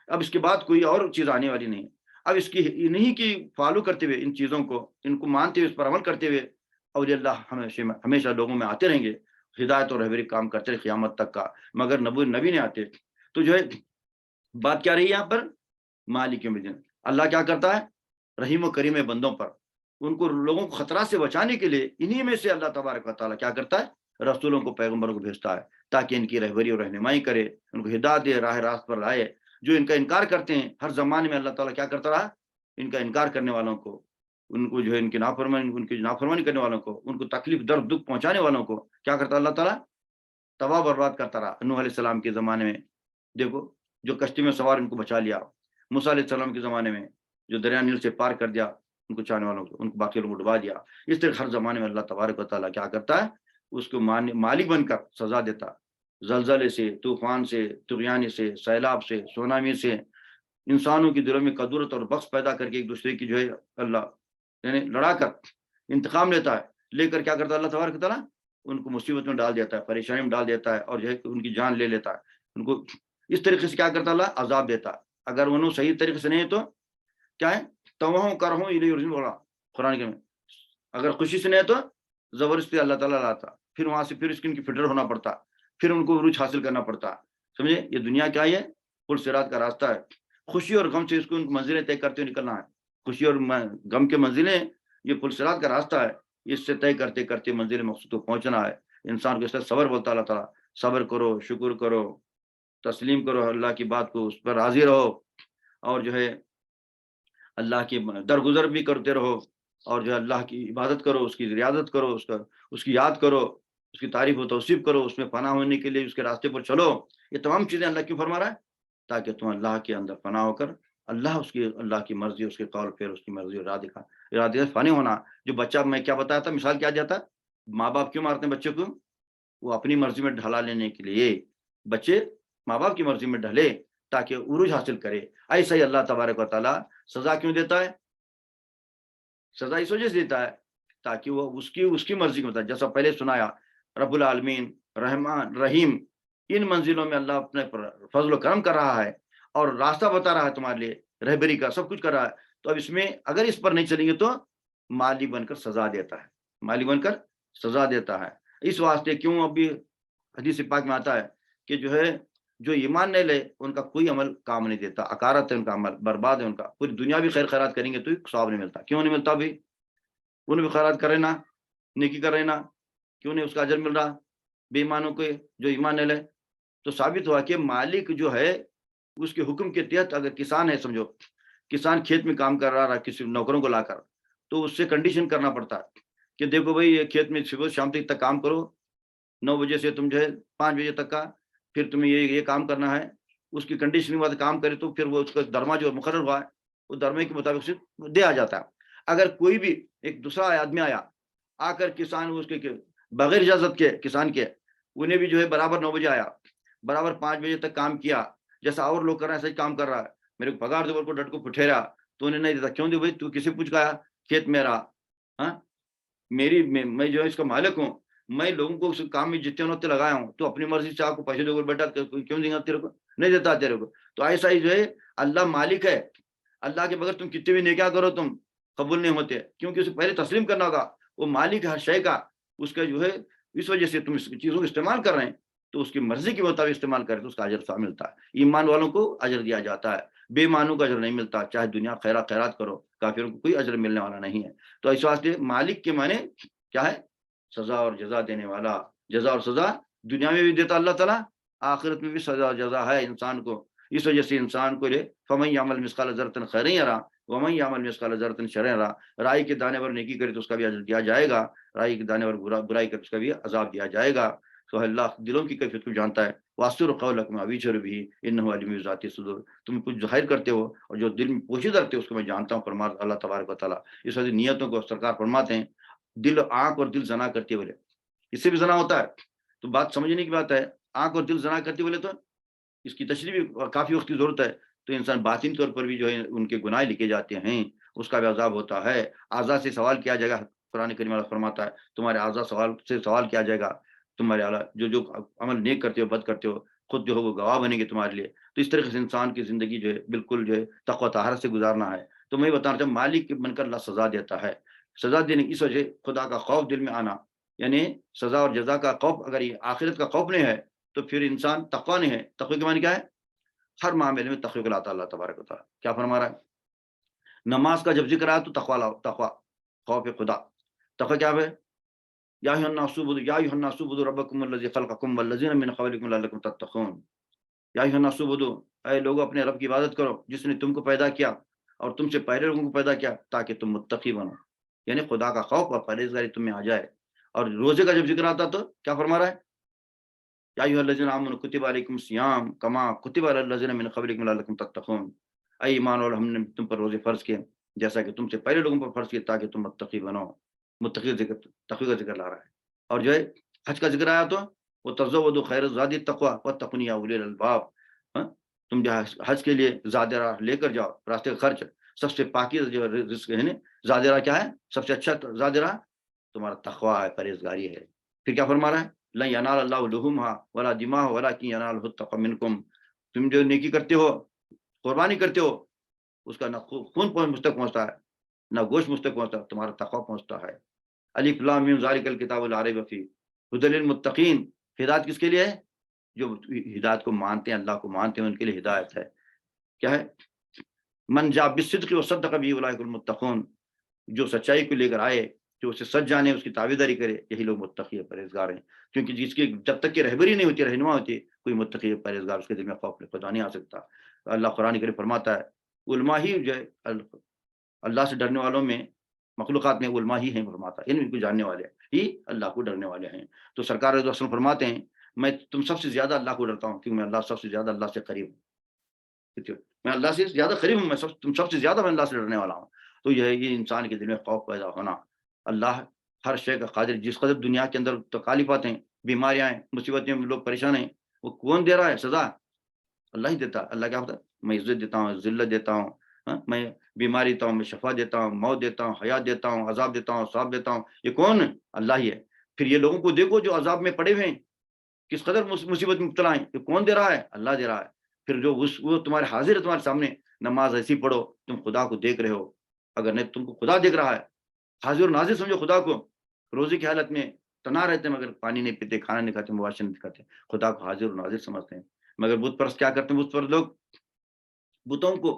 اب اس کے بعد کوئی اور چیز آنے والی نہیں ہے۔ اب اس کی انہی کی فالو کرتے ہوئے، ان چیزوں کو، ان کو مانتے ہوئے، اس پر عمل کرتے ہوئے، اولیاء اللہ ہمیشہ لوگوں میں آتے رہیں گے، ہدایت اور رہبری کام کرتے رہے قیامت تک کا، مگر نبی نہیں آتے۔ تو جو ہے بات کیا رہی یہاں پر؟ مالک یوم الدین۔ اللہ کیا کرتا ہے؟ رحیم و کریم بندوں پر، ان کو لوگوں کو خطرات سے بچانے کے لیے انہی میں سے اللہ تبارک و تعالیٰ کیا کرتا ہے؟ رسولوں کو، پیغمبروں کو بھیجتا ہے، تاکہ ان کی رہبری اور رہنمائی کرے، ان کو ہدایت دے، راہ راست پر لائے۔ جو ان کا انکار کرتے ہیں، ہر زمانے میں اللہ تعالیٰ کیا کرتا رہا؟ ان کا انکار کرنے والوں کو، ان کو جو ہے ان کی نافرمانی کرنے والوں کو، ان کو تکلیف، درد، دکھ پہنچانے والوں کو کیا کرتا اللہ تعالیٰ؟ تباہ برباد کرتا رہا۔ نوح علیہ السلام کے زمانے میں دیکھو، جو کشتی میں سوار ان کو بچا لیا۔ موسیٰ علیہ السلام کے زمانے میں جو دریا نیل سے پار کر دیا ان کو چاہنے والوں کو، ان کو باقی لوگوں کو ڈبا دیا۔ اس طرح ہر زمانے میں اللہ تبارک و تعالیٰ کیا کرتا ہے؟ اس کو مالک بن کر سزا دیتا، زلزلے سے، طوفان سے، طغیان سے، سیلاب سے، سونامی سے، انسانوں کی دلوں میں قدرت اور بخش پیدا کر کے ایک دوسرے کی جو ہے اللہ یعنی لڑا کر انتقام لیتا ہے، لے کر کیا کرتا ہے اللہ تبارک و تعالیٰ؟ ان کو مصیبت میں ڈال دیتا ہے، پریشانی میں ڈال دیتا ہے، اور جو ہے ان کی جان لے لیتا ہے۔ ان کو اس طریقے سے کیا کرتا اللہ؟ عذاب دیتا ہے۔ اگر انہوں صحیح طریقے سے نہیں ہے تو کیا ہے؟ توہوں کرہوں بولا قرآن کے میں، اگر خوشی سے نہیں ہے تو زبردستی اللہ تعالیٰ لاتا، پھر وہاں سے پھر اس کی ان کی فٹر ہونا پڑتا، پھر ان کو عروج حاصل کرنا پڑتا۔ سمجھے؟ یہ دنیا کیا ہے؟ پل صراط کا راستہ ہے۔ خوشی اور غم سے اس کو منزلیں طے کرتے ہوئے نکلنا ہے۔ خوشی اور غم کے منزلیں، یہ پل صراط کا راستہ ہے، اس سے طے کرتے کرتے منزل مقصود کو پہنچنا ہے۔ انسان کو اس طرح صبر بولتا اللہ تعالیٰ، صبر کرو، شکر کرو، تسلیم کرو اللہ کی بات کو، اس پر راضی رہو، اور جو ہے اللہ کی درگزر بھی کرتے رہو، اور جو ہے اللہ کی عبادت کرو، اس کی ریاضت کرو، اس کی یاد کرو، اس کی تعریف و توصیف کرو، اس میں پناہ ہونے کے لیے اس کے راستے پر چلو. یہ تمام چیزیں اللہ کیوں فرما رہا ہے؟ تاکہ تم اللہ کے اندر پناہ ہو کر اللہ کی مرضی، اس کے قول پھر اس کی مرضی اور ارادے سے فانی ہونا. جو بچہ، میں کیا بتایا تھا، مثال کیا جاتا ہے، ماں باپ کیوں مارتے ہیں بچے کو؟ وہ اپنی مرضی میں ڈھلا لینے کے لیے. بچے ماں باپ کی مرضی میں ڈھلے تاکہ عروج حاصل کرے. ایسا ہی اللہ تبارک و تعالیٰ سزا کیوں دیتا ہے؟ سزا اس وجہ سے دیتا ہے تاکہ وہ اس کی مرضی کے مطابق، جیسا پہلے سنایا، رب العالمین، رحمان، رحیم، ان منزلوں میں اللہ اپنے فضل و کرم کر رہا ہے اور راستہ بتا رہا ہے تمہارے لیے، رہبری کا سب کچھ کر رہا ہے. تو اب اس میں اگر اس پر نہیں چلیں گے تو مالی بن کر سزا دیتا ہے، مالی بن کر سزا دیتا ہے. اس واسطے کیوں ابھی حدیث پاک میں آتا ہے کہ جو ہے جو ایمان نہیں لے ان کا کوئی عمل کام نہیں دیتا، اکارت ہے ان کا عمل، برباد ہے ان کا. پوری دنیا بھی خیر خیرات کریں گے تو ثواب نہیں ملتا. کیوں نہیں ملتا؟ بھی انہیں بھی خیرات کرے نا، نیکی کرے نا، کیوں نہیں اس کا اجر مل رہا بے ایمانوں کو جو ایمان نہیں لے؟ تو ثابت ہوا کہ مالک جو ہے اس کے حکم کے تحت، اگر کسان ہے، سمجھو کسان کھیت میں کام کر رہا ہے کسی نوکروں کو لا کر، تو اس سے کنڈیشن کرنا پڑتا ہے کہ دیکھو بھائی یہ کھیت میں صبح شام تک کام کرو، 9 بجے سے تم جو ہے 5 بجے تک کا، پھر تمہیں یہ کام کرنا ہے. اس کی کنڈیشن کے بعد کام کرے تو پھر وہ اس کا درما جو مقرر ہوا ہے وہ درمے کے مطابق سے دیا جاتا ہے. اگر کوئی بھی ایک دوسرا آدمی آیا آ کر کسان اس کے بغیر اجازت کے کسان کے، انہیں بھی جو ہے برابر 9 بجے آیا، برابر 5 بجے تک کام کیا، جیسا اور لوگ کر رہے ہیں ایسا ہی کام کر رہا ہے، میرے کو پگار دو کو ڈٹ کو پٹھیرا، تو انہیں نہیں دیتا. کیوں دے بھائی؟ تو کسی پوچھ گیا کھیت میرا، ہاں میں جو ہے اس کا مالک ہوں، میں لوگوں کو اس کام میں جتنے ہوتے لگایا ہوں، تو اپنی مرضی سے آپ کو پیسے دو بیٹا کیوں دیں گا تیرے کو؟ نہیں دیتا تیرے کو. تو ایسا ہی جو ہے اللہ مالک ہے، اللہ کے بغیر تم کتنے بھی نیکیاں کرو تم قبول نہیں ہوتے، کیونکہ اسے پہلے تسلیم کرنا ہوگا. وہ مالک ہر شے کا، اس کا جو ہے اس وجہ سے تم اس چیزوں کو استعمال کر رہے ہیں تو اس کی مرضی کے مطابق استعمال کرے تو اس کا اجر صاحب ملتا ہے. ایمان والوں کو اجر دیا جاتا ہے، بے ایمانوں کا اجر نہیں ملتا، چاہے دنیا خیرات کرو، کافروں کو کوئی اجر ملنے والا نہیں ہے. تو اس واسطے مالک کے معنی کیا ہے؟ سزا اور جزا دینے والا. جزا اور سزا دنیا میں بھی دیتا اللہ تعالیٰ، آخرت میں بھی سزا اور جزا ہے انسان کو. اس وجہ سے انسان کو فمن یعمل مثقال ذرۃ خیرا یرہ ومن یعمل مثقال ذرۃ شرا یرہ. رائی کے دانے پر نیکی کرے تو اس کا بھی اجر دیا جائے گا، رائی کے دانے پر برائی کرے تو اس کا بھی عذاب دیا جائے گا. تو اللہ دلوں کی کیفیت کو جانتا ہے. واسطر قولکم ابیشر بھی انہ علیم ذات الصدور. تم کچھ ظاہر کرتے ہو اور جو دل میں پوشیدہ رکھتے ہو اس کو میں جانتا ہوں، فرماتا اللہ تبارک و تعالیٰ. اس وجہ نیتوں کو سرکار فرماتے ہیں دل، آنکھ اور دل زنا کرتے بولے، اس سے بھی زنا ہوتا ہے. تو بات سمجھنے کی بات ہے، آنکھ اور دل زنا کرتے بولے تو اس کی تشریح بھی کافی وقت کی ضرورت ہے. تو انسان باطن طور پر بھی جو ہے ان کے گناہ لکھے جاتے ہیں، اس کا بھی عذاب ہوتا ہے. اعضاء سے سوال کیا جائے گا، قرآن کریم اللہ فرماتا ہے تمہارے اعضاء سے سوال کیا جائے گا. تمہارے جو عمل نیک کرتے ہو بد کرتے ہو خود جو ہے وہ گواہ بنیں گے تمہارے لیے. تو اس طریقے سے انسان کی زندگی جو ہے بالکل جو ہے تقوی طہارت سے گزارنا ہے. تو میں بتانا چاہتا ہوں مالک بن کر اللہ سزا دیتا ہے. سزا دینے کی اس وجہ خدا کا خوف دل میں آنا، یعنی سزا اور جزا کا خوف. اگر یہ آخرت کا خوف نہیں ہے تو پھر انسان تقوی نہیں ہے. تقوی کے معنی کیا ہے؟ ہر معاملے میں تقوی کو لاتا اللہ تبارک و تعالیٰ. کیا فرما رہا ہے؟ نماز کا جب ذکر آیا تو تقوی لاؤ، تقوی خوف خدا. تقوی کیا ہے؟ یا ایھا الناس اعبدوا ربکم الذی خلقکم والذین من قبلکم لعلکم تتقون. یا ایھا الناس اعبدوا، اے لوگوں اپنے رب کی عبادت کرو جس نے تم کو پیدا کیا اور تم سے پہلے لوگوں کو پیدا کیا تاکہ تم متقی بنو، یعنی خدا کا خوف اور پرہیزگاری تم میں آ جائے. اور روزے کا جب ذکر آتا تو کیا فرما رہا ہے؟ یا ایھا الذین آمنوا کتب علیکم الصیام کما کتب علی الذین من قبلکم لعلکم تتقون. اے ایمان والو ہم نے تم پر روزے فرض کیے جیسا کہ تم سے پہلے لوگوں پر فرض کیے تاکہ تم متقی بنو. متقی تقوی کا ذکر لا رہا ہے. اور جو ہے حج کا ذکر آیا تو وہ تزودوا خیر الزاد التقوی واتقون یا اولی الالباب. تم جو حج کے لیے زاد راہ لے کر جاؤ، راستے کا خرچ سب سے پاکیزہ جو رزق ہے، زاد راہ کیا ہے؟ سب سے اچھا زاد راہ تمہارا تقوی ہے، پرہیزگاری ہے. پھر کیا فرما رہا ہے؟ لن ینال اللہ لحومها ولا دماءها ولکن ینالہ التقوی منکم. تم جو نیکی کرتے ہو، قربانی کرتے ہو، اس کا نہ خون مجھ تک پہنچتا ہے نہ گوشت مجھ تک پہنچتا، تمہارا تقوی پہنچتا ہے. الف لام میم ذالک الکتاب لا ریب فیہ ھدی للمتقین. ہدایت کس کے لیے ہے؟ جو ہدایت کو مانتے ہیں، اللہ کو مانتے ہیں، ان کے لیے ہدایت ہے. کیا ہے؟ من جاء بالصدق وصدق به اولئک المتقون. جو سچائی کو لے کر آئے، جو اسے سچ جانے، اس کی تابعداری کرے، یہی لوگ متقی پرہیزگار ہیں. کیونکہ جس کی جب تک کہ رہبری نہیں ہوتی، رہنما ہوتی، کوئی متقی پرہیزگار اس کے دل میں خوف خدا نہیں آ سکتا. اللہ قرآن کریم فرماتا ہے علماء ہی جو ہے اللہ سے ڈرنے والوں میں مخلوقات میں علماء ہی ہیں فرماتا ہے، علم کو جاننے والے ہی اللہ کو ڈرنے والے ہیں۔ تو سرکار رضی اللہ عنہ فرماتے ہیں میں تم سب سے زیادہ اللہ کو ڈرتا ہوں کیونکہ میں اللہ سب سے زیادہ اللہ سے قریب ہوں، میں اللہ سے زیادہ قریب ہوں، تم سب سے زیادہ میں اللہ سے ڈرنے والا ہوں۔ تو یہ انسان کے دل میں خوف پیدا ہونا، اللہ ہر شے کا قادر، جس قدر دنیا کے اندر تکالیف آتے ہیں، بیماریاں ہیں، مصیبتیں، لوگ پریشان ہیں، وہ کون دے رہا ہے سزا؟ اللہ ہی دیتا ہے۔ اللہ کیا ہوتا ہے؟ میں عزت دیتا ہوں، ذلت دیتا ہوں، میں بیماری دیتا ہوں، میں شفا دیتا ہوں، موت دیتا ہوں، حیات دیتا ہوں، عذاب دیتا ہوں، ثواب دیتا ہوں۔ یہ کون ہے؟ اللہ ہی ہے۔ پھر یہ لوگوں کو دیکھو جو عذاب میں پڑے ہوئے ہیں، کس قدر مصیبت میں مبتلا ہیں، یہ کون دے رہا ہے؟ اللہ دے رہا ہے۔ پھر جو وہ تمہارے حاضر ہے تمہارے سامنے، نماز ایسی پڑھو تم خدا کو دیکھ رہے ہو، اگر نہیں تم کو خدا دیکھ رہا ہے، حاضر و ناظر سمجھو خدا کو۔ روزی کی حالت میں تنا رہتے ہیں مگر پانی نہیں پیتے، کھانا نہیں کھاتے، مباشر نہیں کھاتے، خدا کو حاضر و ناظر سمجھتے ہیں۔ مگر بت پرست کیا کرتے ہیں؟ بت پرست لوگ بتوں کو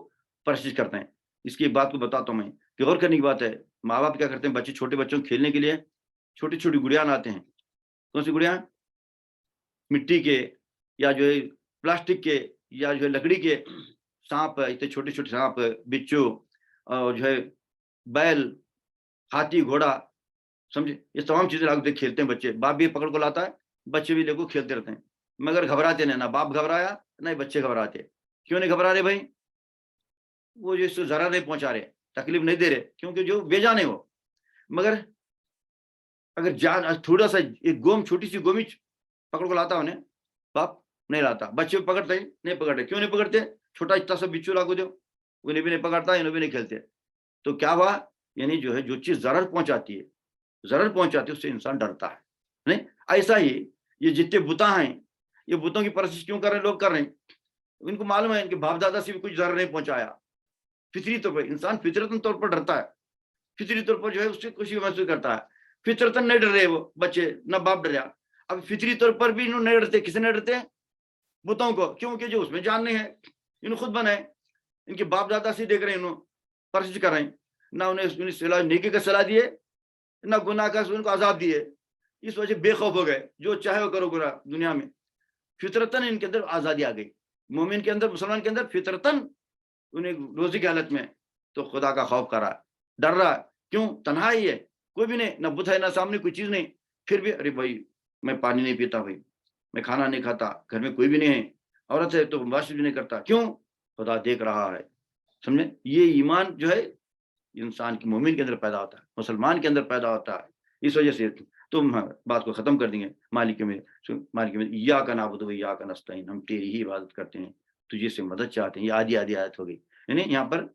پرستش کرتے ہیں۔ اس کی ایک بات کو بتاتا ہوں میں کہ غور کرنے کی بات ہے۔ ماں باپ کیا کرتے ہیں؟ بچے چھوٹے بچوں کو کھیلنے کے لیے چھوٹی چھوٹی گڑیاں لاتے ہیں۔ کون سی گڑیاں؟ مٹی کے یا جو ہے پلاسٹک کے یا جو ہے لکڑی کے سانپ، اتنے چھوٹے چھوٹے سانپ، بچو اور جو ہے بیل، ہاتھی، گھوڑا، سمجھے، یہ تمام چیزیں لا کے کھیلتے ہیں بچے۔ باپ بھی پکڑ کو لاتا ہے، بچے بھی لے کو کھیلتے رہتے ہیں، مگر گھبراتے نہیں، نہ باپ گھبرایا نہ بچے گھبراتے۔ کیوں نہیں گھبرا رہے بھائی؟ وہ جو اس کو ضرر نہیں پہنچا رہے، تکلیف نہیں دے رہے، کیونکہ جو بے جان ہے وہ۔ مگر اگر جان تھوڑا سا ایک گوم، چھوٹی سی گومی پکڑ کو لاتا انہیں، باپ نہیں لاتا، بچے پکڑتے نہیں پکڑتے۔ کیوں نہیں پکڑتے؟ چھوٹا اتنا سا بچو لا کو دو، انہیں بھی نہیں پکڑتا، انہیں بھی نہیں کھیلتے۔ تو کیا ہوا؟ یعنی جو ہے جو چیز ضرر پہنچاتی ہے اس سے انسان ڈرتا ہے۔ نہیں ایسا ہی یہ جتنے بتا ہیں، یہ بتوں کی پرستش کیوں کر رہے ہیں؟ لوگ کر رہے ہیں، ان کو معلوم ہے ان کے باپ دادا سے بھی کچھ ضرر نہیں پہنچایا۔ فطری طور پر انسان فطرتاً طور پر ڈرتا ہے، فطری طور پر جو ہے اس سے خوشی محسوس کرتا ہے۔ فطرتاً نہیں ڈر رہے وہ بچے، نہ باپ ڈریا۔ اب فطری طور پر بھی انہوں نہیں ڈرتے، کسے نہیں ڈرتے؟ بتوں کو، کیونکہ جو اس میں جان نہیں ہے، انہوں خود بنائے، ان کے باپ دادا سے دیکھ رہے ہیں، انہوں پرستش کر رہے ہیں، نہ انہیں صلاح نیکی کا صلاح دیے، نہ گناہ کا ان کو عذاب دیے۔ اس وجہ بے خوف ہو گئے، جو چاہے وہ کرو گناہ دنیا میں۔ فطرتاً ان کے اندر آزادی آ گئی، مومن کے اندر، مسلمان کے اندر فطرتاً انہیں روزی کی حالت میں تو خدا کا خوف کر رہا ہے، ڈر رہا ہے۔ کیوں؟ تنہائی ہے، کوئی بھی نہیں، نہ بت ہے، نہ سامنے کوئی چیز نہیں، پھر بھی ارے بھائی میں پانی نہیں پیتا، بھائی میں کھانا نہیں کھاتا، گھر میں کوئی بھی نہیں ہے، عورت ہے تو مباشر بھی نہیں کرتا۔ کیوں؟ خدا دیکھ رہا ہے، سمجھے؟ یہ ایمان جو ہے انسان کی، مومن کے اندر پیدا ہوتا ہے، مسلمان کے اندر پیدا ہوتا ہے۔ اس وجہ سے تم بات کو ختم کر دیں گے۔ مالک میں ایاک نعبد و ایاک نستعین، ہم تیری ہی عبادت کرتے ہیں، تجھے سے مدد چاہتے ہیں۔ یہ آدھی آیت ہو گئی، یعنی یہاں پر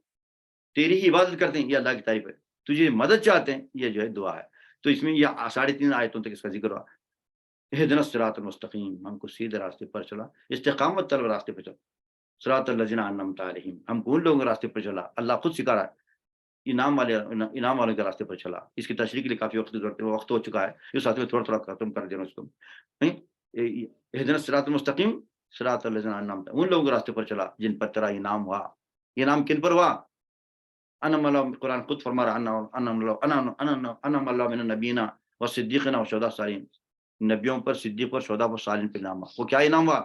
تیری ہی عبادت کرتے ہیں، یہ اللہ کی تعریف ہے، تجھے مدد چاہتے ہیں، یہ جو ہے دعا ہے۔ تو اس میں یہ 3.5 آیتوں تک اس کا ذکر ہوا۔ اہدنا الصراط المستقیم، ہم کو سیدھے راستے پر چلا، استقامت طلب راستے پر چلا، صراط الذین انعمت علیہم، ہم کو ان لوگوں کے راستے پر چلا، اللہ خود سکھا رہا ہے، انعام والوں کے راستے پر چلا۔ اس کی تشریح کے لیے کافی وقت ہو چکا ہے، اس ساتھ میں تھوڑا ختم کر دینا اس کو۔ اہدنا الصراط المستقیم صراط الذین انعمت، ان لوگوں کے راستے پر چلا جن پر تیرا انعام ہوا۔ انعام کن پر ہوا؟ انعم اللہ، قرآن خود فرما رہا انعم اللہ من النبیین والصدیقین والشہداء والصالحین، نبیوں پر، صدیق پر، شہداء پر، صالحین پر انعام ہوا۔ وہ کیا انعام ہوا؟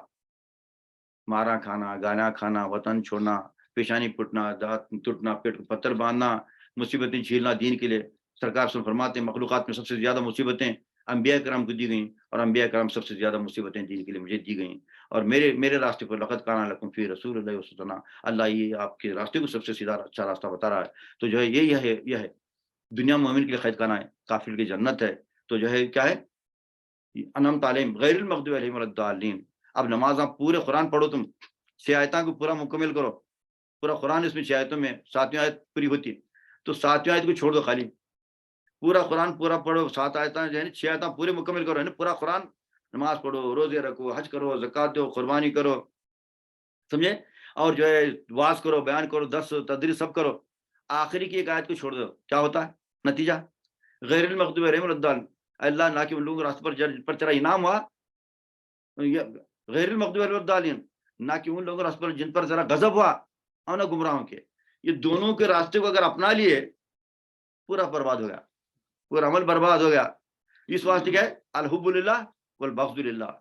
مارا کھانا، گانا کھانا، وطن چھوڑنا، پیشانی پٹنا، دانت ٹوٹنا، پیٹ کو پتھر باندھنا، مصیبتیں جھیلنا دین کے لیے۔ سرکار سے فرماتے ہیں مخلوقات میں سب سے زیادہ مصیبتیں انبیاء کرام کو دی گئیں، اور انبیاء کرام سب سے زیادہ مصیبتیں دین کے لیے مجھے دی گئیں، اور میرے راستے پر لقد کان لکم فی رسول اللہ اسوۃ حسنہ، اللہ یہ آپ کے راستے کو سب سے سیدھا اچھا راستہ بتا رہا ہے۔ تو جو ہے یہ ہے دنیا مومن کے لیے خیر خانہ ہے، کافر کی جنت ہے۔ تو جو ہے کیا ہے؟ انعمت علیہم غیر المغضوب علیہم ولا الضالین۔ اب نماز آپ پورے قرآن پڑھو، تم 6 آیتوں کو پورا مکمل کرو، پورا قرآن اس میں 6 آیتوں میں 7ویں آیت پوری ہوتی، تو 7ویں آیت کو چھوڑ دو، خالی پورا قرآن پورا پڑھو، 7 آیتیں جو ہے 6 آیتیں پورے مکمل کرو، یعنی پورا قرآن، نماز پڑھو، روزے رکھو، حج کرو، زکات دو، قربانی کرو، سمجھے، اور جو ہے واعظ کرو، بیان کرو، درس تدریس سب کرو۔ آخری کی ایک آیت کو چھوڑ دو، کیا ہوتا ہے نتیجہ؟ غیر المغضوب علیہم ولا الضالین، اللہ نہ کہ ان لوگوں کے راستے پر تیرا انعام ہوا، غیر المغضوب علیہم ولا الضالین، نہ کہ ان لوگوں کے راستے پر جن پر ذرا غضب ہوا اور نہ گمراہوں کے۔ یہ دونوں کے راستے کو اگر اپنا لیے، پورا برباد ہو گیا، پورا عمل برباد ہو گیا۔ اس واسطے کیا ہے؟ الحب للہ والبغض للہ،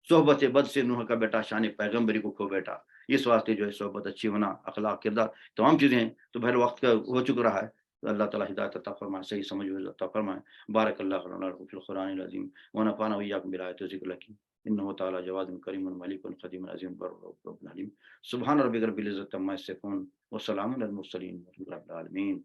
صحبت بد سے نوح کا بیٹا شان پیغمبری کو کھو بیٹا۔ اس واسطے جو ہے صحبت اچھی ہونا، اخلاق، کردار، تمام چیزیں ہیں۔ تو بہر وقت کا ہو چکا رہا ہے، اللہ تعالیٰ ہدایت عطا فرمائے، صحیح سمجھ عطا فرمائے۔ بارک اللہ لنا ولکم فی القرآن العظیم ونفعنا وإياكم بالآیات والذکر الحکیم انہ تعالیٰ جواد کریم ملک قدیم عظیم بر رب العالمین۔ سبحان ربک رب العزۃ عما یصفون وسلام علی المرسلین والحمد للہ رب العالمین۔